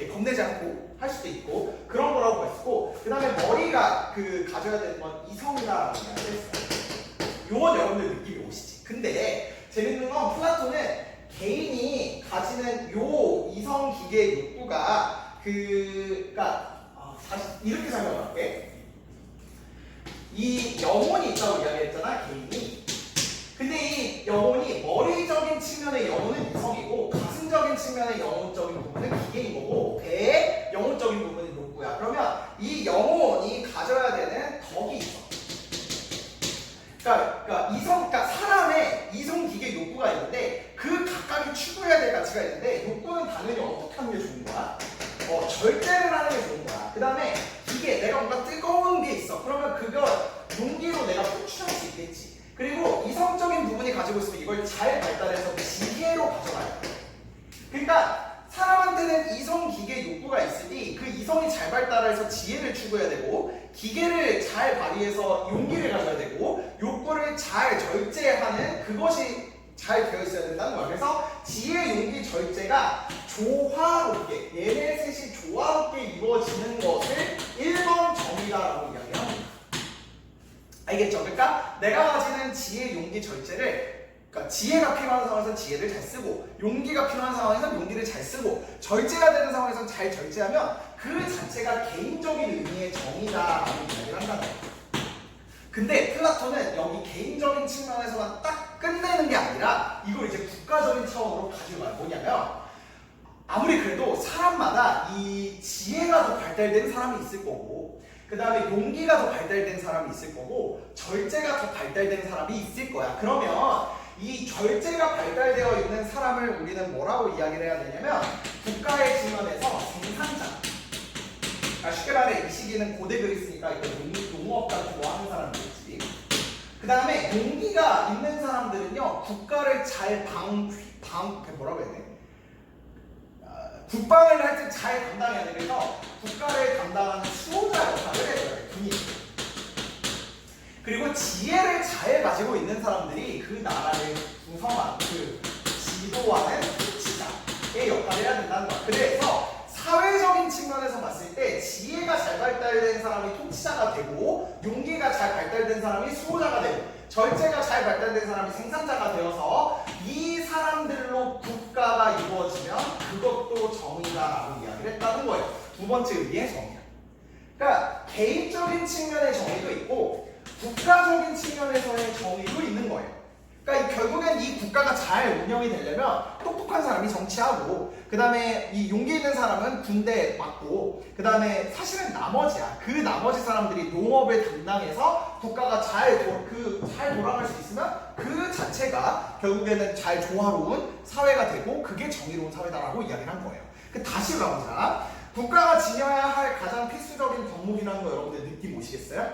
겁내지 않고 할 수도 있고 그런 거라고 했고, 그 다음에 머리가 가져야 되는 건 이성이라고 이야기했어요. 요건 여러분들 느낌이 오시지. 근데 재밌는 건 플라톤은 개인이 가지는 요 이성 기계 욕구가 다시 이렇게 설명할게. 이 영혼이 있다고 이야기했잖아, 개인이. 근데 이 영혼이 머리적인 측면의 영혼은 이성이고 가슴적인 측면의 영혼적인 부분은 기계인 거고 배의 영혼적인 부분은 욕구야. 그러면 이 영혼이 가져야 되는 덕이 있어. 그러니까 사람의 이성 기계 욕구가 있는데 그 각각이 추구해야 될 가치가 있는데 욕구는 당연히 어떻게 하는 게 좋은 거야? 절제를 하는 게 좋은 거야. 그 다음에 기계, 내가 뭔가 뜨거운 게 있어. 그러면 그걸 용기로 내가 표출할 수 있겠지. 그리고 이성적인 부분이 가지고 있으면 이걸 잘 발달해서 지혜로 가져가야 돼. 그러니까 사람한테는 이성 기계 욕구가 있으니 그 이성이 잘 발달해서 지혜를 추구해야 되고 기계를 잘 발휘해서 용기를 가져야 되고 욕구를 잘 절제하는 그것이 잘 되어 있어야 된다는 거야. 그래서 지혜, 용기, 절제가 조화롭게 얘네 셋이 조화롭게 이루어지는 것을 1번 정의다라고 이야기합니다. 알겠죠? 그러니까 내가 가지는 지혜, 용기, 절제를 그러니까 지혜가 필요한 상황에서는 지혜를 잘 쓰고 용기가 필요한 상황에서는 용기를 잘 쓰고 절제가 되는 상황에서는 잘 절제하면 그 자체가 개인적인 의미의 정의다라고 이야기를 한다는 거예요. 근데 플라톤은 여기 개인적인 측면에서만 딱 끝내는 게 아니라 이걸 이제 국가적인 차원으로 가지고 가요. 뭐냐면 아무리 그래도 사람마다 이 지혜가 더 발달된 사람이 있을 거고 그 다음에 용기가 더 발달된 사람이 있을 거고 절제가 더 발달된 사람이 있을 거야. 그러면 이 절제가 발달되어 있는 사람을 우리는 뭐라고 이야기를 해야 되냐면 국가의 측면에서 생산자. 쉽게 말해 이 시기는 고대 그리스니까 이거 농업가 좋아하는 사람들이지. 그 다음에 용기가 있는 사람들은요 국가를 잘 뭐라고 해야 돼? 국방을 할 때 잘 감당해야 돼. 그래서 국가를 감당하는 수호자 역할을 해줘요. 군인. 그리고 지혜를 잘 가지고 있는 사람들이 그 나라를 구성하는 지도하는 통치자의 역할을 해야 된다는 거야. 그래서 사회적인 측면에서 봤을 때 지혜가 잘 발달된 사람이 통치자가 되고 용기가 잘 발달된 사람이 수호자가 되고 절제가 잘 발달된 사람이 생산자가 되어서 이 사람들로 국가가 이루어지면 그것도 정의다라고 이야기를 했다는 거예요. 두 번째 의미의 정의야. 그러니까 개인적인 측면의 정의도 있고 국가적인 측면에서의 정의도 있는 거예요. 그러니까 결국엔 이 국가가 잘 운영이 되려면 똑똑한 사람이 정치하고, 그 다음에 이 용기 있는 사람은 군대 맡고, 그 다음에 사실은 나머지야. 그 나머지 사람들이 농업을 담당해서 국가가 잘 돌아갈 수 있으면 그 자체가 결국에는 잘 조화로운 사회가 되고, 그게 정의로운 사회다라고 이야기를 한 거예요. 다시 가보자. 국가가 지녀야 할 가장 필수적인 덕목이라는 거 여러분들 느낌 오시겠어요?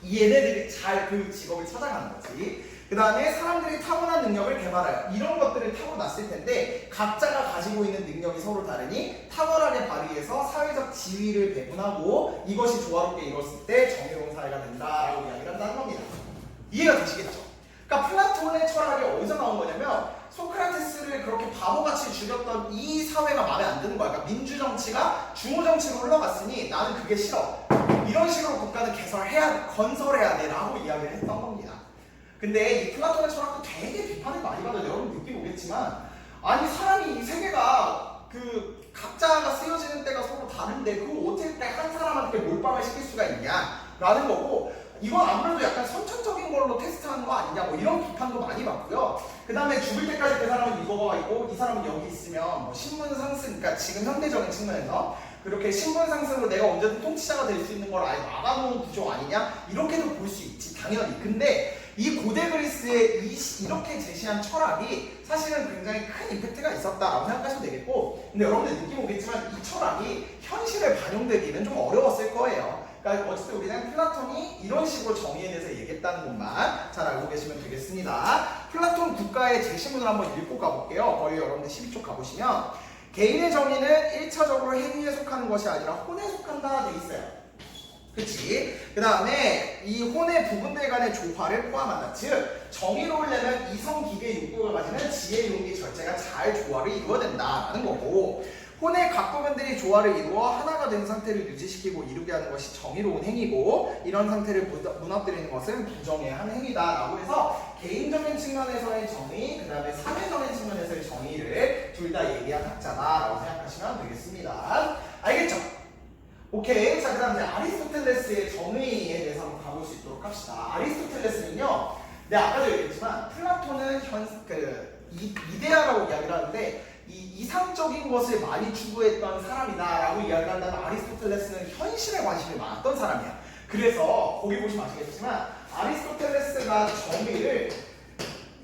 얘네들이 잘 그 직업을 찾아가는 거지. 그 다음에 사람들이 타고난 능력을 개발해요. 이런 것들을 타고났을 텐데 각자가 가지고 있는 능력이 서로 다르니 탁월하게 발휘해서 사회적 지위를 배분하고 이것이 조화롭게 이뤘을 때 정의로운 사회가 된다라고 이야기를 한다는 겁니다. 이해가 되시겠죠? 그러니까 플라톤의 철학이 어디서 나온 거냐면 소크라테스를 그렇게 바보같이 죽였던 이 사회가 마음에 안 드는 거야. 그러니까 민주정치가 중호정치로 흘러갔으니 나는 그게 싫어. 이런 식으로 국가는 건설해야 돼 라고 이야기를 했던 겁니다. 근데 이 플라톤의 철학도 되게 비판을 많이 받아요. 여러분 느끼고 오겠지만, 아니 사람이 이 세계가 그 각자가 쓰여지는 때가 서로 다른데 그거 어떻게 한 사람한테 몰빵을 시킬 수가 있냐 라는 거고, 이건 아무래도 약간 선천적인 걸로 테스트하는 거 아니냐 뭐 이런 비판도 많이 받고요. 그 다음에 죽을 때까지 그 사람은 이거가 있고 이 사람은 여기 있으면 뭐 신분 상승, 그러니까 지금 현대적인 측면에서 그렇게 신분 상승으로 내가 언제든 통치자가 될 수 있는 걸 아예 막아놓은 구조 아니냐 이렇게도 볼 수 있지 당연히. 근데 이 고대 그리스의 이렇게 제시한 철학이 사실은 굉장히 큰 임팩트가 있었다라고 생각하시면 되겠고, 근데 여러분들 느낌 오겠지만 이 철학이 현실에 반영되기는 좀 어려웠을 거예요. 그러니까 어쨌든 우리는 플라톤이 이런 식으로 정의에 대해서 얘기했다는 것만 잘 알고 계시면 되겠습니다. 플라톤 국가의 제시문을 한번 읽고 가볼게요. 거의 여러분들 12쪽 가보시면 개인의 정의는 1차적으로 행위에 속하는 것이 아니라 혼에 속한다 돼 있어요. 그치? 그 다음에 이 혼의 부분들 간의 조화를 포함한다. 즉 정의로우려면 이성, 기계, 욕구가 가지는 지혜, 용기, 절제가 잘 조화를 이루어야 된다라는 거고, 혼의 각 부분들이 조화를 이루어 하나가 된 상태를 유지시키고 이루게 하는 것이 정의로운 행위고, 이런 상태를 무너뜨리는 것은 부정해야 하는 행위다라고 해서 개인적인 측면에서의 정의, 그 다음에 사회적인 측면에서의 정의를 둘 다 얘기한 학자다라고 생각하시면 되겠습니다. 알겠죠? 오케이. 자, 그 다음에 아리스토텔레스의 정의에 대해서 한번 가볼 수 있도록 합시다. 아리스토텔레스는요, 내가 아까도 얘기했지만 플라톤은 이데아라고 이야기를 하는데 이 이상적인 것을 많이 추구했던 사람이다라고 이야기를 한다면, 아리스토텔레스는 현실에 관심이 많았던 사람이야. 그래서 거기 보시면 아시겠지만 아리스토텔레스가 정의를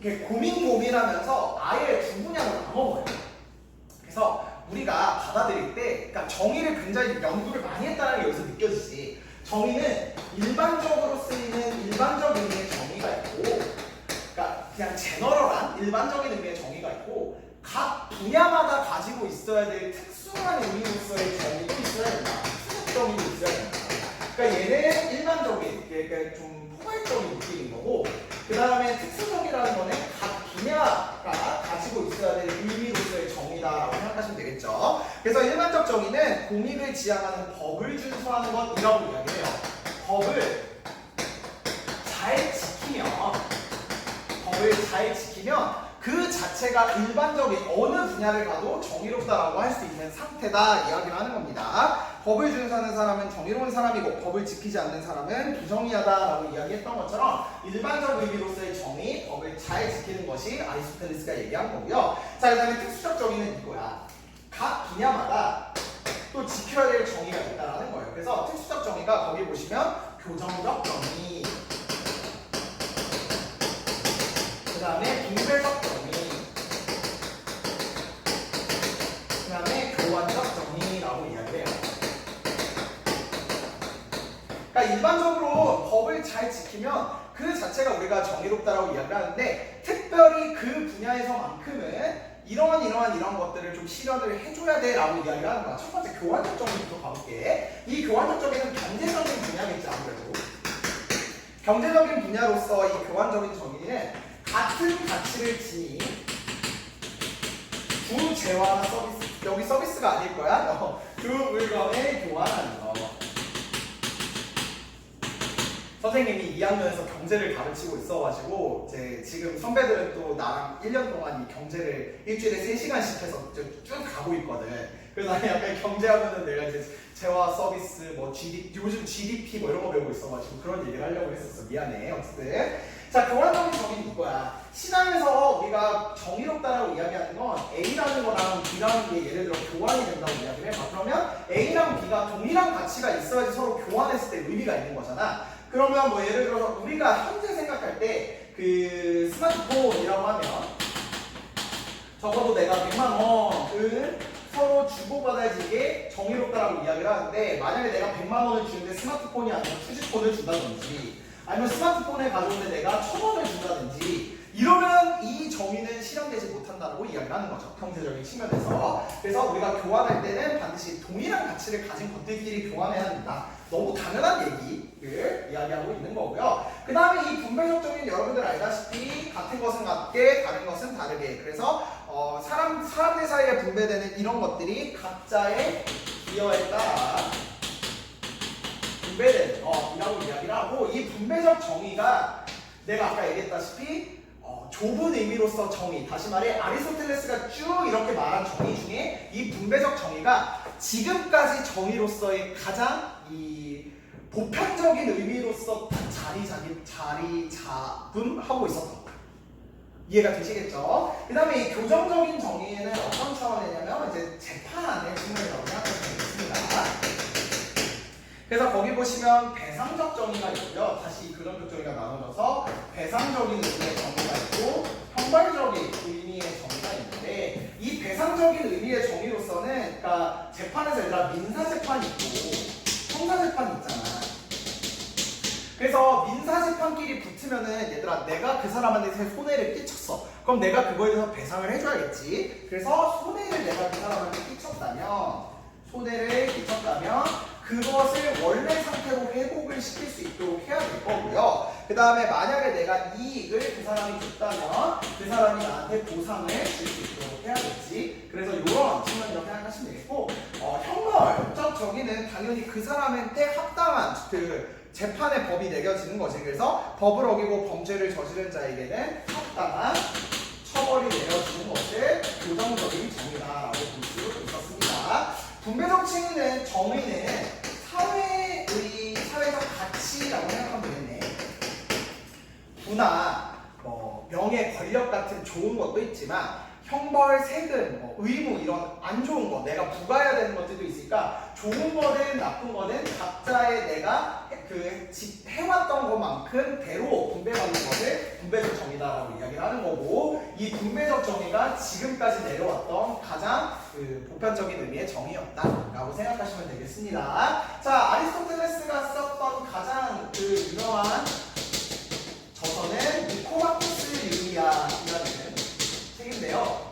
이렇게 고민하면서 아예 두 분야로 나눠버려요. 그래서 우리가 받아들일 때, 그러니까 정의를 굉장히 연구를 많이 했다는 게 여기서 느껴지지. 정의는 일반적으로 쓰이는 일반적 의미의 정의가 있고, 그러니까 그냥 제너럴한 일반적인 의미의 정의가 있고, 각 분야마다 가지고 있어야 될 특수한 의미로서의 정의도 있어야 된다. 특수적 정의도 있어야 된다. 그러니까 얘는 일반적인, 그러니까 좀 포괄적인 느낌인 거고, 그 다음에 특수적이라는 거는 각 분야가 가지고 있어야 될 의미로서의 정의다라고 생각하시면 되겠죠. 그래서 일반적 정의는 공익을 지향하는 법을 준수하는 것이라고 이야기해요. 법을 잘 지키면 그 자체가 일반적인 어느 분야를 가도 정의롭다라고 할 수 있는 상태다 이야기를 하는 겁니다. 법을 준수하는 사람은 정의로운 사람이고 법을 지키지 않는 사람은 부정의하다라고 이야기했던 것처럼 일반적 의미로서의 정의, 법을 잘 지키는 것이 아리스토텔레스가 얘기한 거고요. 자, 그 다음에 특수적 정의는 이거야. 각 분야마다 또 지켜야 될 정의가 있다는 거예요. 그래서 특수적 정의가 거기 보시면 교정적 정의, 그 다음에 분별적 정의, 그 다음에 교환적 정의라고 이야기해요. 그러니까 일반적으로 법을 잘 지키면 그 자체가 우리가 정의롭다라고 이야기를 하는데, 특별히 그 분야에서만큼은 이러한 것들을 좀 실현을 해줘야 돼 라고 이야기를 하는 거야. 첫 번째 교환적 정의부터 가볼게. 이 교환적 정의는 경제적인 분야겠지. 아무래도 경제적인 분야로서 이 교환적인 정의는 같은 가치를 지닌 두 재화나 서비스, 여기 서비스가 아닐 거야. 두 물건을 교환하는 거. 선생님이 2학년에서 경제를 가르치고 있어가지고 이제 지금 선배들은 또 나랑 1년 동안 이 경제를 일주일에 3시간씩 해서 쭉 가고 있거든. 그래서 나는 약간 경제하면은 내가 이제 재화 서비스, 뭐 요즘 GDP 뭐 이런 거 배우고 있어가지고 그런 얘기를 하려고 했었어. 미안해. 어쨌든 자, 교환적인 정의는 이거야. 시장에서 우리가 정의롭다라고 이야기하는 건 A라는 거랑 B라는 게 예를 들어 교환이 된다고 이야기를 해봐. 그러면 A랑 B가 동일한 가치가 있어야지 서로 교환했을 때 의미가 있는 거잖아. 그러면 뭐 예를 들어서 우리가 현재 생각할 때 그 스마트폰이라고 하면 적어도 내가 100만 원을 서로 주고받아야지 이게 정의롭다라고 이야기를 하는데, 만약에 내가 100만 원을 주는데 스마트폰이 아니라 휴지폰을 준다든지, 아니면 스마트폰을 가져오는데 내가 1000원을 준다든지, 이러면 이 정의는 실현되지 못한다고 이야기를 하는 거죠. 경제적인 측면에서. 그래서 우리가 교환할 때는 반드시 동일한 가치를 가진 것들끼리 교환해야 된다. 너무 당연한 얘기를 이야기하고 있는 거고요. 그 다음에 이 분배적 정의는 여러분들 알다시피 같은 것은 같게 다른 것은 다르게. 그래서 사람들 사이에 분배되는 이런 것들이 각자의 기여에 따라 분배되는 이라고 이야기를 하고, 이 분배적 정의가 내가 아까 얘기했다시피 좁은 의미로서 정의, 다시 말해 아리스토텔레스가 쭉 이렇게 말한 정의 중에 이 분배적 정의가 지금까지 정의로서의 가장 이 보편적인 의미로서 자리 잡음하고 있었던 거예요. 이해가 되시겠죠? 그 다음에 이 교정적인 정의에는 어떤 차원이냐면 이제 재판의 측면이라고 생각하시면 되겠습니다. 그래서 거기 보시면 배상적 정의가 있고요. 다시 그런적 정의가 나눠져서 배상적인 의미의 정의가 있고 형벌적인 의미의 정의가 있는데, 이 배상적인 의미의 정의로서는 그러니까 재판에서 얘들아 민사재판이 있고 형사재판이 있잖아. 그래서 민사재판끼리 붙으면은 얘들아 내가 그 사람한테 손해를 끼쳤어. 그럼 내가 그거에 대해서 배상을 해줘야겠지. 그래서 손해를 내가 그 사람한테 손해를 끼쳤다면 그것을 원래 상태로 회복을 시킬 수 있도록 해야 될 거고요. 그 다음에 만약에 내가 이익을 그 사람이 줬다면 그 사람이 나한테 보상을 줄 수 있도록 해야겠지. 그래서 이런 측면이라고 생각하시면 되겠고, 형벌적 정의는 당연히 그 사람한테 합당한 그 재판의 법이 내겨지는 거지. 그래서 법을 어기고 범죄를 저지른 자에게는 합당한 처벌이 내려지는 것을 교정적인 정의다라고 볼 수 있었습니다. 분배적 정의는 사회적 가치라고 생각하면 되겠네. 부나 명예, 권력 같은 좋은 것도 있지만 형벌, 세금, 의무 이런 안 좋은 거 내가 부과해야 되는 것들도 있으니까 좋은 거든 나쁜 거든 각자의 내가 해왔던 것만큼 대로 분배받는 것을 분배적 정의다라고 이야기를 하는 거고, 이 분배적 정의가 지금까지 내려왔던 가장 보편적인 의미의 정의였다라고 생각하시면 되겠습니다. 자, 아리스토텔레스가 썼던 가장 유명한 저서는 니코마코스 유리아라는 책인데요.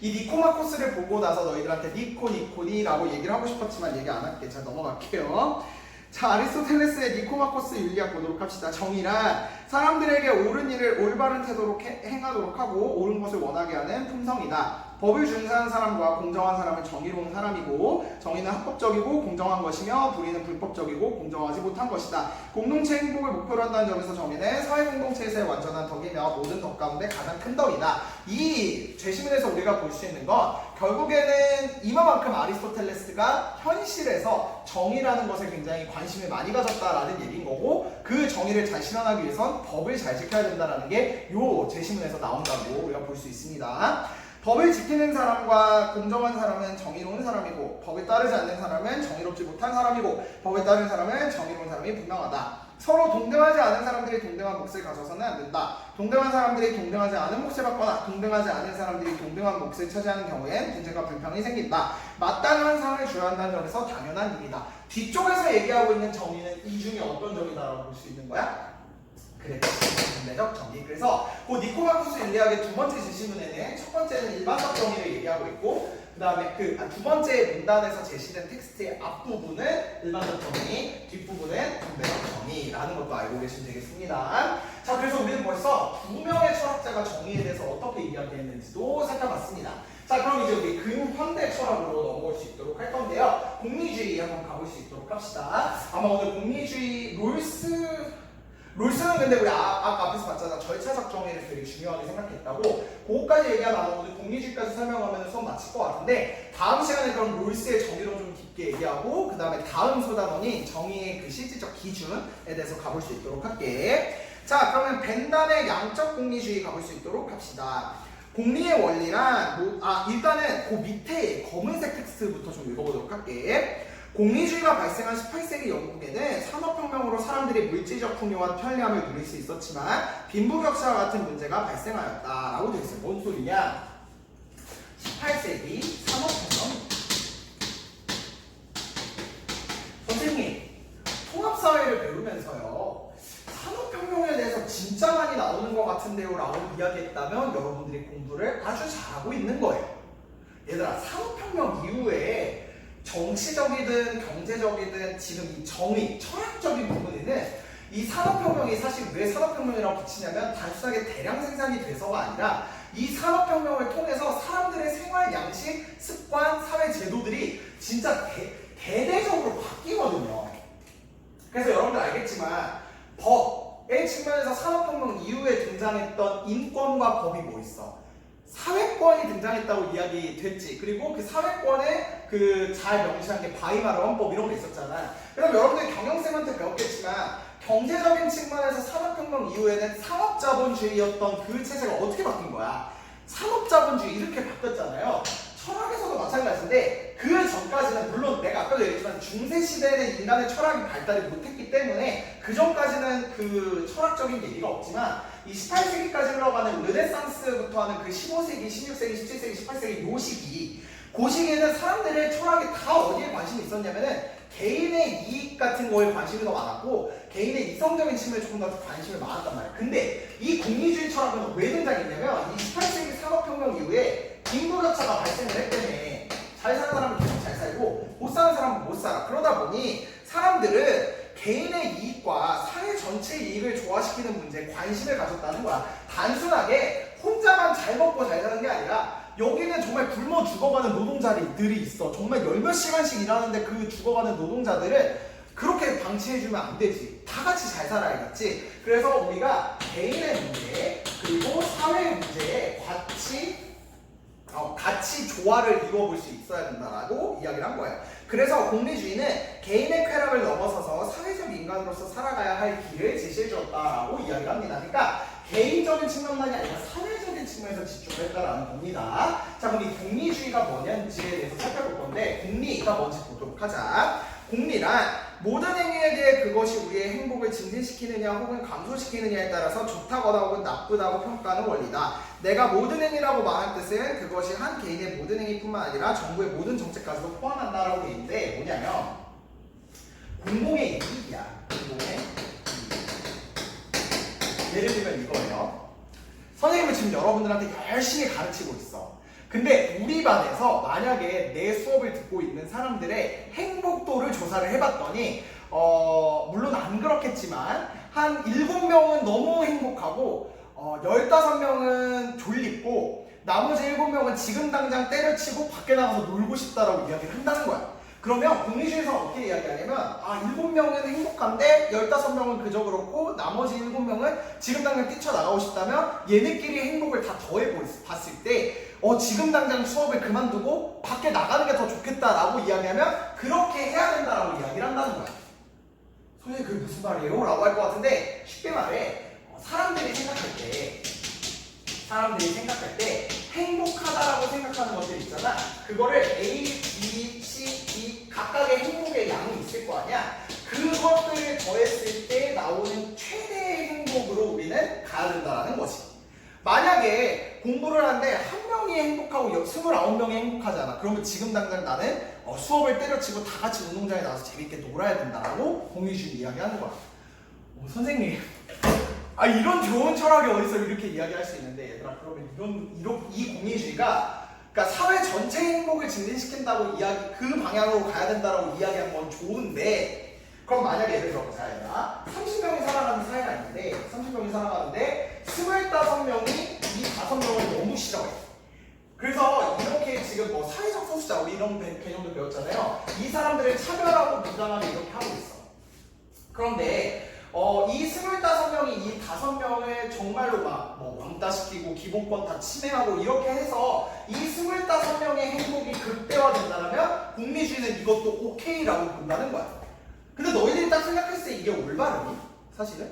이 니코마코스를 보고 나서 너희들한테 니코니라고 얘기를 하고 싶었지만 얘기 안 할게. 자, 넘어갈게요. 자, 아리스토텔레스의 니코마코스 율리아 보도록 합시다. 정의란 사람들에게 옳은 일을 올바른 태도로 행하도록 하고 옳은 것을 원하게 하는 품성이다. 법을 준수한 사람과 공정한 사람은 정의로운 사람이고, 정의는 합법적이고 공정한 것이며 불의는 불법적이고 공정하지 못한 것이다. 공동체 행복을 목표로 한다는 점에서 정의는 사회 공동체에서의 완전한 덕이며 모든 덕 가운데 가장 큰 덕이다. 이 죄시문에서 우리가 볼 수 있는 건 결국에는 이만큼 아리스토텔레스가 현실에서 정의라는 것에 굉장히 관심을 많이 가졌다라는 얘기인 거고, 그 정의를 잘 실현하기 위해선 법을 잘 지켜야 된다는 게 이 죄시문에서 나온다고 우리가 볼 수 있습니다. 법을 지키는 사람과 공정한 사람은 정의로운 사람이고, 법에 따르지 않는 사람은 정의롭지 못한 사람이고, 법에 따르는 사람은 정의로운 사람이 분명하다. 서로 동등하지 않은 사람들이 동등한 몫을 가져서는 안 된다. 동등한 사람들이 동등하지 않은 몫을 받거나 동등하지 않은 사람들이 동등한 몫을 차지하는 경우엔 분쟁과 불평이 생긴다. 마땅한 상을 줘야 한다는 점에서 당연한 일이다. 뒤쪽에서 얘기하고 있는 정의는 이 중에 어떤 정의다라고 볼 수 있는 거야? 그래, 분배적 정의. 그래서 그 니코마코스 율리아의 두 번째 제시문에는 첫 번째는 일반적 정의를 얘기하고 있고, 그 다음에 두 번째 문단에서 제시된 텍스트의 앞부분은 일반적 정의, 뒷부분은 분배적 정의라는 것도 알고 계시면 되겠습니다. 자, 그래서 우리는 벌써 두 명의 철학자가 정의에 대해서 어떻게 이야기했는지도 살펴봤습니다. 자, 그럼 이제 우리 근현대 철학으로 넘어올 수 있도록 할 건데요. 공리주의 한번 가볼 수 있도록 합시다. 아마 오늘 공리주의 롤스는 근데 우리 아까 앞에서 봤잖아. 절차적 정의를 되게 중요하게 생각했다고. 그거까지 얘기하면 오늘 공리주의까지 설명하면 수업 마칠 것 같은데, 다음 시간에 그럼 롤스의 정의로 좀 깊게 얘기하고, 그 다음에 다음 소단원인 정의의 그 실질적 기준에 대해서 가볼 수 있도록 할게. 자, 그러면 벤담의 양적 공리주의 가볼 수 있도록 합시다. 공리의 원리란 일단은 그 밑에 검은색 텍스트부터 좀 읽어보도록 할게. 공리주의가 발생한 18세기 영국에는 산업혁명으로 사람들이 물질적 풍요와 편리함을 누릴 수 있었지만 빈부격차와 같은 문제가 발생하였다라고 되어 있어요. 뭔 소리냐? 18세기 산업혁명. 선생님, 통합사회를 배우면서요, 산업혁명에 대해서 진짜 많이 나오는 것 같은데요 라고 이야기했다면 여러분들이 공부를 아주 잘하고 있는 거예요. 얘들아, 산업혁명 이후에 정치적이든 경제적이든 지금 이 정의, 철학적인 부분에는 이 산업혁명이 사실 왜 산업혁명이라고 붙이냐면 단순하게 대량 생산이 돼서가 아니라 이 산업혁명을 통해서 사람들의 생활 양식, 습관, 사회 제도들이 진짜 대대적으로 바뀌거든요. 그래서 여러분들 알겠지만 법의 측면에서 산업혁명 이후에 등장했던 인권과 법이 뭐 있어? 사회권이 등장했다고 이야기됐지. 그리고 그 사회권에 그 잘 명시한 게 바이마르 헌법 이런 게 있었잖아. 그럼 여러분들 경영쌤한테 배웠겠지만 경제적인 측면에서 산업혁명 이후에는 상업자본주의였던 그 체제가 어떻게 바뀐 거야? 산업자본주의 이렇게 바뀌었잖아요. 철학에서도 마찬가지인데 그 전까지는 물론 내가 아까도 얘기했지만 중세시대에는 인간의 철학이 발달이 못했기 때문에 그 전까지는 그 철학적인 얘기가 없지만 이 18세기까지 흘러가는 르네상스부터 하는 그 15세기, 16세기, 17세기, 18세기 요 시기 그 시기에는 사람들의 철학이 다 어디에 관심이 있었냐면은 개인의 이익 같은 거에 관심이 더 많았고 개인의 이성적인 측면에 조금 더 관심이 많았단 말이야. 근데 이 공리주의 철학은 왜 등장했냐면 이 18세기 산업혁명 이후에 빈부격차가 발생을 했기 잘 사는 사람은 계속 잘 살고 못 사는 사람은 못 살아. 그러다 보니 사람들은 개인의 이익과 사회 전체의 이익을 조화시키는 문제에 관심을 가졌다는 거야. 단순하게 혼자만 잘 먹고 잘 사는 게 아니라 여기는 정말 굶어 죽어가는 노동자들이 있어. 정말 열 몇 시간씩 일하는데 그 죽어가는 노동자들을 그렇게 방치해주면 안 되지. 다 같이 잘 살아야겠지. 그래서 우리가 개인의 문제 그리고 사회 문제에 같이 조화를 이루어볼 수 있어야 된다라고 이야기를 한 거예요. 그래서 공리주의는 개인의 쾌락을 넘어서서 사회적 인간으로서 살아가야 할 길을 제시해 주었다라고 이야기를 합니다. 그러니까 개인적인 측면만이 아니라 사회적인 측면에서 집중을 했다라는 겁니다. 자, 그럼 이 공리주의가 뭐냐지에 대해서 살펴볼 건데 공리가 뭔지 보도록 하자. 공리란 모든 행위에 대해 그것이 우리의 행복을 증진시키느냐 혹은 감소시키느냐에 따라서 좋다거나 혹은 나쁘다고 평가하는 원리다. 내가 모든 행위라고 말할 뜻은 그것이 한 개인의 모든 행위뿐만 아니라 정부의 모든 정책까지도 포함한다라고 되어 있는데 뭐냐면 공공의 이익이야. 공공의 이익. 예를 들면 이거예요. 선생님은 지금 여러분들한테 열심히 가르치고 있어. 근데 우리 반에서 만약에 내 수업을 듣고 있는 사람들의 행복도를 조사를 해봤더니 물론 안 그렇겠지만 한 7명은 너무 행복하고 15명은 졸립고 나머지 7명은 지금 당장 때려치고 밖에 나가서 놀고 싶다라고 이야기를 한다는 거야. 그러면 공리주의에서는 어떻게 이야기하냐면 7명은 행복한데 15명은 그저 그렇고 나머지 7명은 지금 당장 뛰쳐나가고 싶다면 얘네끼리 행복을 다 더해봤을 때 지금 당장 수업을 그만두고 밖에 나가는 게 더 좋겠다라고 이야기하면 그렇게 해야 된다라고 이야기를 한다는 거야. 선생님 그게 무슨 말이에요? 라고 할 것 같은데 쉽게 말해 사람들이 생각할 때 행복하다라고 생각하는 것들 있잖아. 그거를 A, B, C, D 각각의 행복의 양이 있을 거 아니야. 그것들을 더했을 때 나오는 최대의 행복으로 우리는 가야 된다는 거지. 만약에 공부를 하는데 한 명이 행복하고 29명이 행복하잖아. 그러면 지금 당장 나는 수업을 때려치고 다 같이 운동장에 나가서 재밌게 놀아야 된다라고 공리주의 이야기하는 거야. 선생님 이런 좋은 철학이 어디서 이렇게 이야기할 수 있는데 얘들아 그러면 이 공리주의가 그러니까 사회 전체 행복을 증진시킨다고 그 방향으로 가야 된다라고 이야기한 건 좋은데 그럼 만약에 예를 들어보자 얘들아 30명이 살아가는 사회가 있는데 30명이 살아가는데 25명이 이 5명을 너무 싫어해. 그래서 이렇게 지금 사회적 소수자 우리 이런 개념도 배웠잖아요. 이 사람들을 차별하고 무장하게 이렇게 하고 있어. 그런데 이 25명이 이 5명을 정말로 왕따시키고 기본권 다 침해하고 이렇게 해서 이 25명의 행복이 극대화된다면 공리주의는 이것도 오케이라고 본다는 거야. 근데 너희들이 딱 생각했을 때 이게 올바르니? 사실은?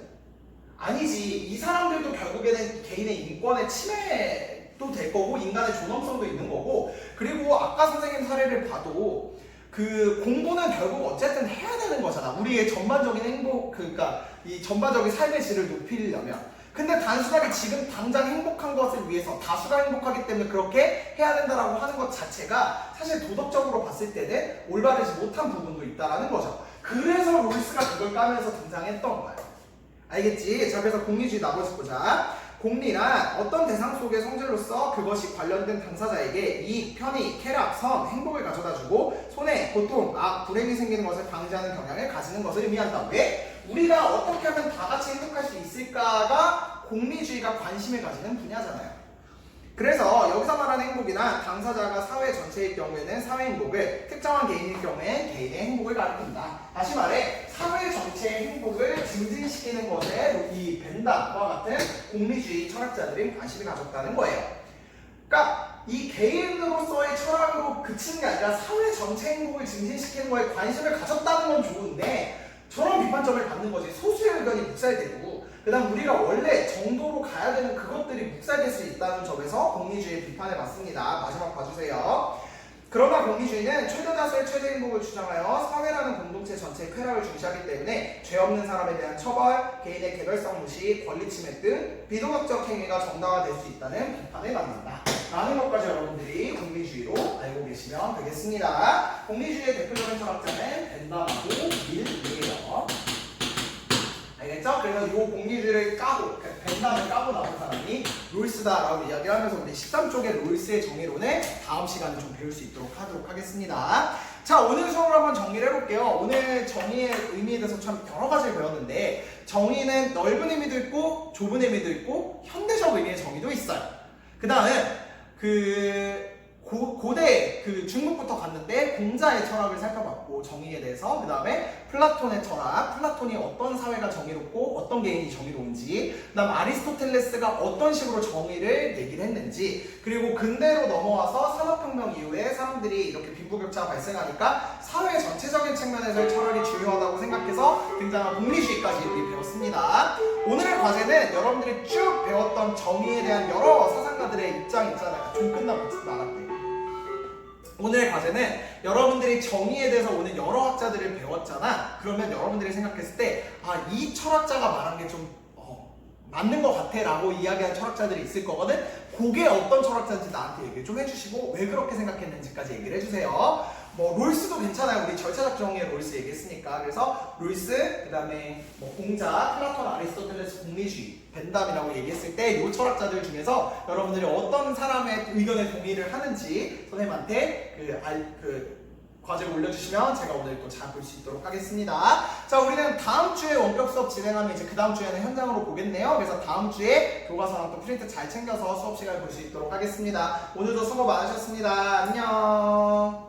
아니지. 이 사람들도 결국에는 개인의 인권의 침해도 될 거고 인간의 존엄성도 있는 거고 그리고 아까 선생님 사례를 봐도 그 공부는 결국 어쨌든 해야 되는 거잖아. 우리의 전반적인 행복 그러니까 이 전반적인 삶의 질을 높이려면 근데 단순하게 지금 당장 행복한 것을 위해서 다수가 행복하기 때문에 그렇게 해야 된다라고 하는 것 자체가 사실 도덕적으로 봤을 때는 올바르지 못한 부분도 있다라는 거죠. 그래서 롤스가 그걸 까면서 등장했던 거예요. 알겠지? 자, 그래서 공리주의 나머지 보자. 공리란 어떤 대상 속의 성질로서 그것이 관련된 당사자에게 이익, 편의, 쾌락, 선, 행복을 가져다주고 손해, 고통, 악, 불행이 생기는 것을 방지하는 경향을 가지는 것을 의미한다. 왜? 우리가 어떻게 하면 다 같이 행복할 수 있을까가 공리주의가 관심을 가지는 분야잖아요. 그래서 여기서 말하는 행복이란 당사자가 사회 전체의 경우에는 사회 행복을, 특정한 개인일 경우엔 개인의 행복을 가리킨다. 다시 말해 사회 전체의 행복을 증진시키는 것에 이 벤담과 같은 공리주의 철학자들이 관심을 가졌다는 거예요. 그러니까 이 개인으로서의 철학으로 그치는 게 아니라 사회 전체 행복을 증진시키는 거에 관심을 가졌다는 건 좋은데 저런 비판점을 받는 거지. 소수의 의견이 묵살되고 그 다음 우리가 원래 정도로 가야 되는 그것들이 묵살될 수 있다는 점에서 공리주의의 비판을 받습니다. 마지막 봐주세요. 그러나 공리주의는 최대다수의 최대 행복을 주장하여 사회라는 공동체 전체의 쾌락을 중시하기 때문에 죄 없는 사람에 대한 처벌, 개인의 개별성 무시, 권리 침해 등 비도덕적 행위가 정당화될 수 있다는 비판을 받는다. 라는 것까지 여러분들이 공리주의로 알고 계시면 되겠습니다. 공리주의의 대표적인 철학자는 벤담하고 밀이에요. 알겠죠? 그래서 이 공리주의를 까고 벤담을 까고 나온 사람이 롤스다라고 이야기를 하면서 우리 13쪽의 롤스의 정의론을 다음 시간에 좀 배울 수 있도록 하도록 하겠습니다. 자, 오늘 수업을 한번 정리를 해볼게요. 오늘 정의의 의미에 대해서 참 여러 가지를 배웠는데 정의는 넓은 의미도 있고 좁은 의미도 있고 현대적 의미의 정의도 있어요. 그 다음에 고대 중국부터 갔는데 공자의 철학을 살펴봤고 정의에 대해서 그 다음에 플라톤의 철학, 플라톤이 어떤 사회가 정의롭고 어떤 개인이 정의로운지 그 다음 아리스토텔레스가 어떤 식으로 정의를 얘기를 했는지 그리고 근대로 넘어와서 산업혁명 이후에 사람들이 이렇게 빈부격차가 발생하니까 사회 전체적인 측면에서의 철학이 중요하다고 생각해서 등장한 공리주의까지 우리 배웠습니다. 오늘의 과제는 여러분들이 쭉 배웠던 정의에 대한 여러 사상가들의 입장 있잖아요. 좀 끝나고 나갈게요. 오늘의 과제는 여러분들이 정의에 대해서 오늘 여러 학자들을 배웠잖아. 그러면 여러분들이 생각했을 때 이 철학자가 말한 게 좀 맞는 것 같아 라고 이야기하는 철학자들이 있을 거거든. 그게 어떤 철학자인지 나한테 얘기를 좀 해주시고 왜 그렇게 생각했는지까지 얘기를 해주세요. 뭐 롤스도 괜찮아요. 우리 절차적 정의의 롤스 얘기했으니까. 그래서 롤스, 그 다음에 뭐 공자, 플라톤, 아리스토텔레스, 공리주의, 벤담이라고 얘기했을 때 이 철학자들 중에서 여러분들이 어떤 사람의 의견에 동의를 하는지 선생님한테 과제를 올려주시면 제가 오늘 또 잘 볼 수 있도록 하겠습니다. 자, 우리는 다음 주에 원격 수업 진행하면 이제 그 다음 주에는 현장으로 보겠네요. 그래서 다음 주에 교과서랑 또 프린트 잘 챙겨서 수업 시간을 볼 수 있도록 하겠습니다. 오늘도 수고 많으셨습니다. 안녕.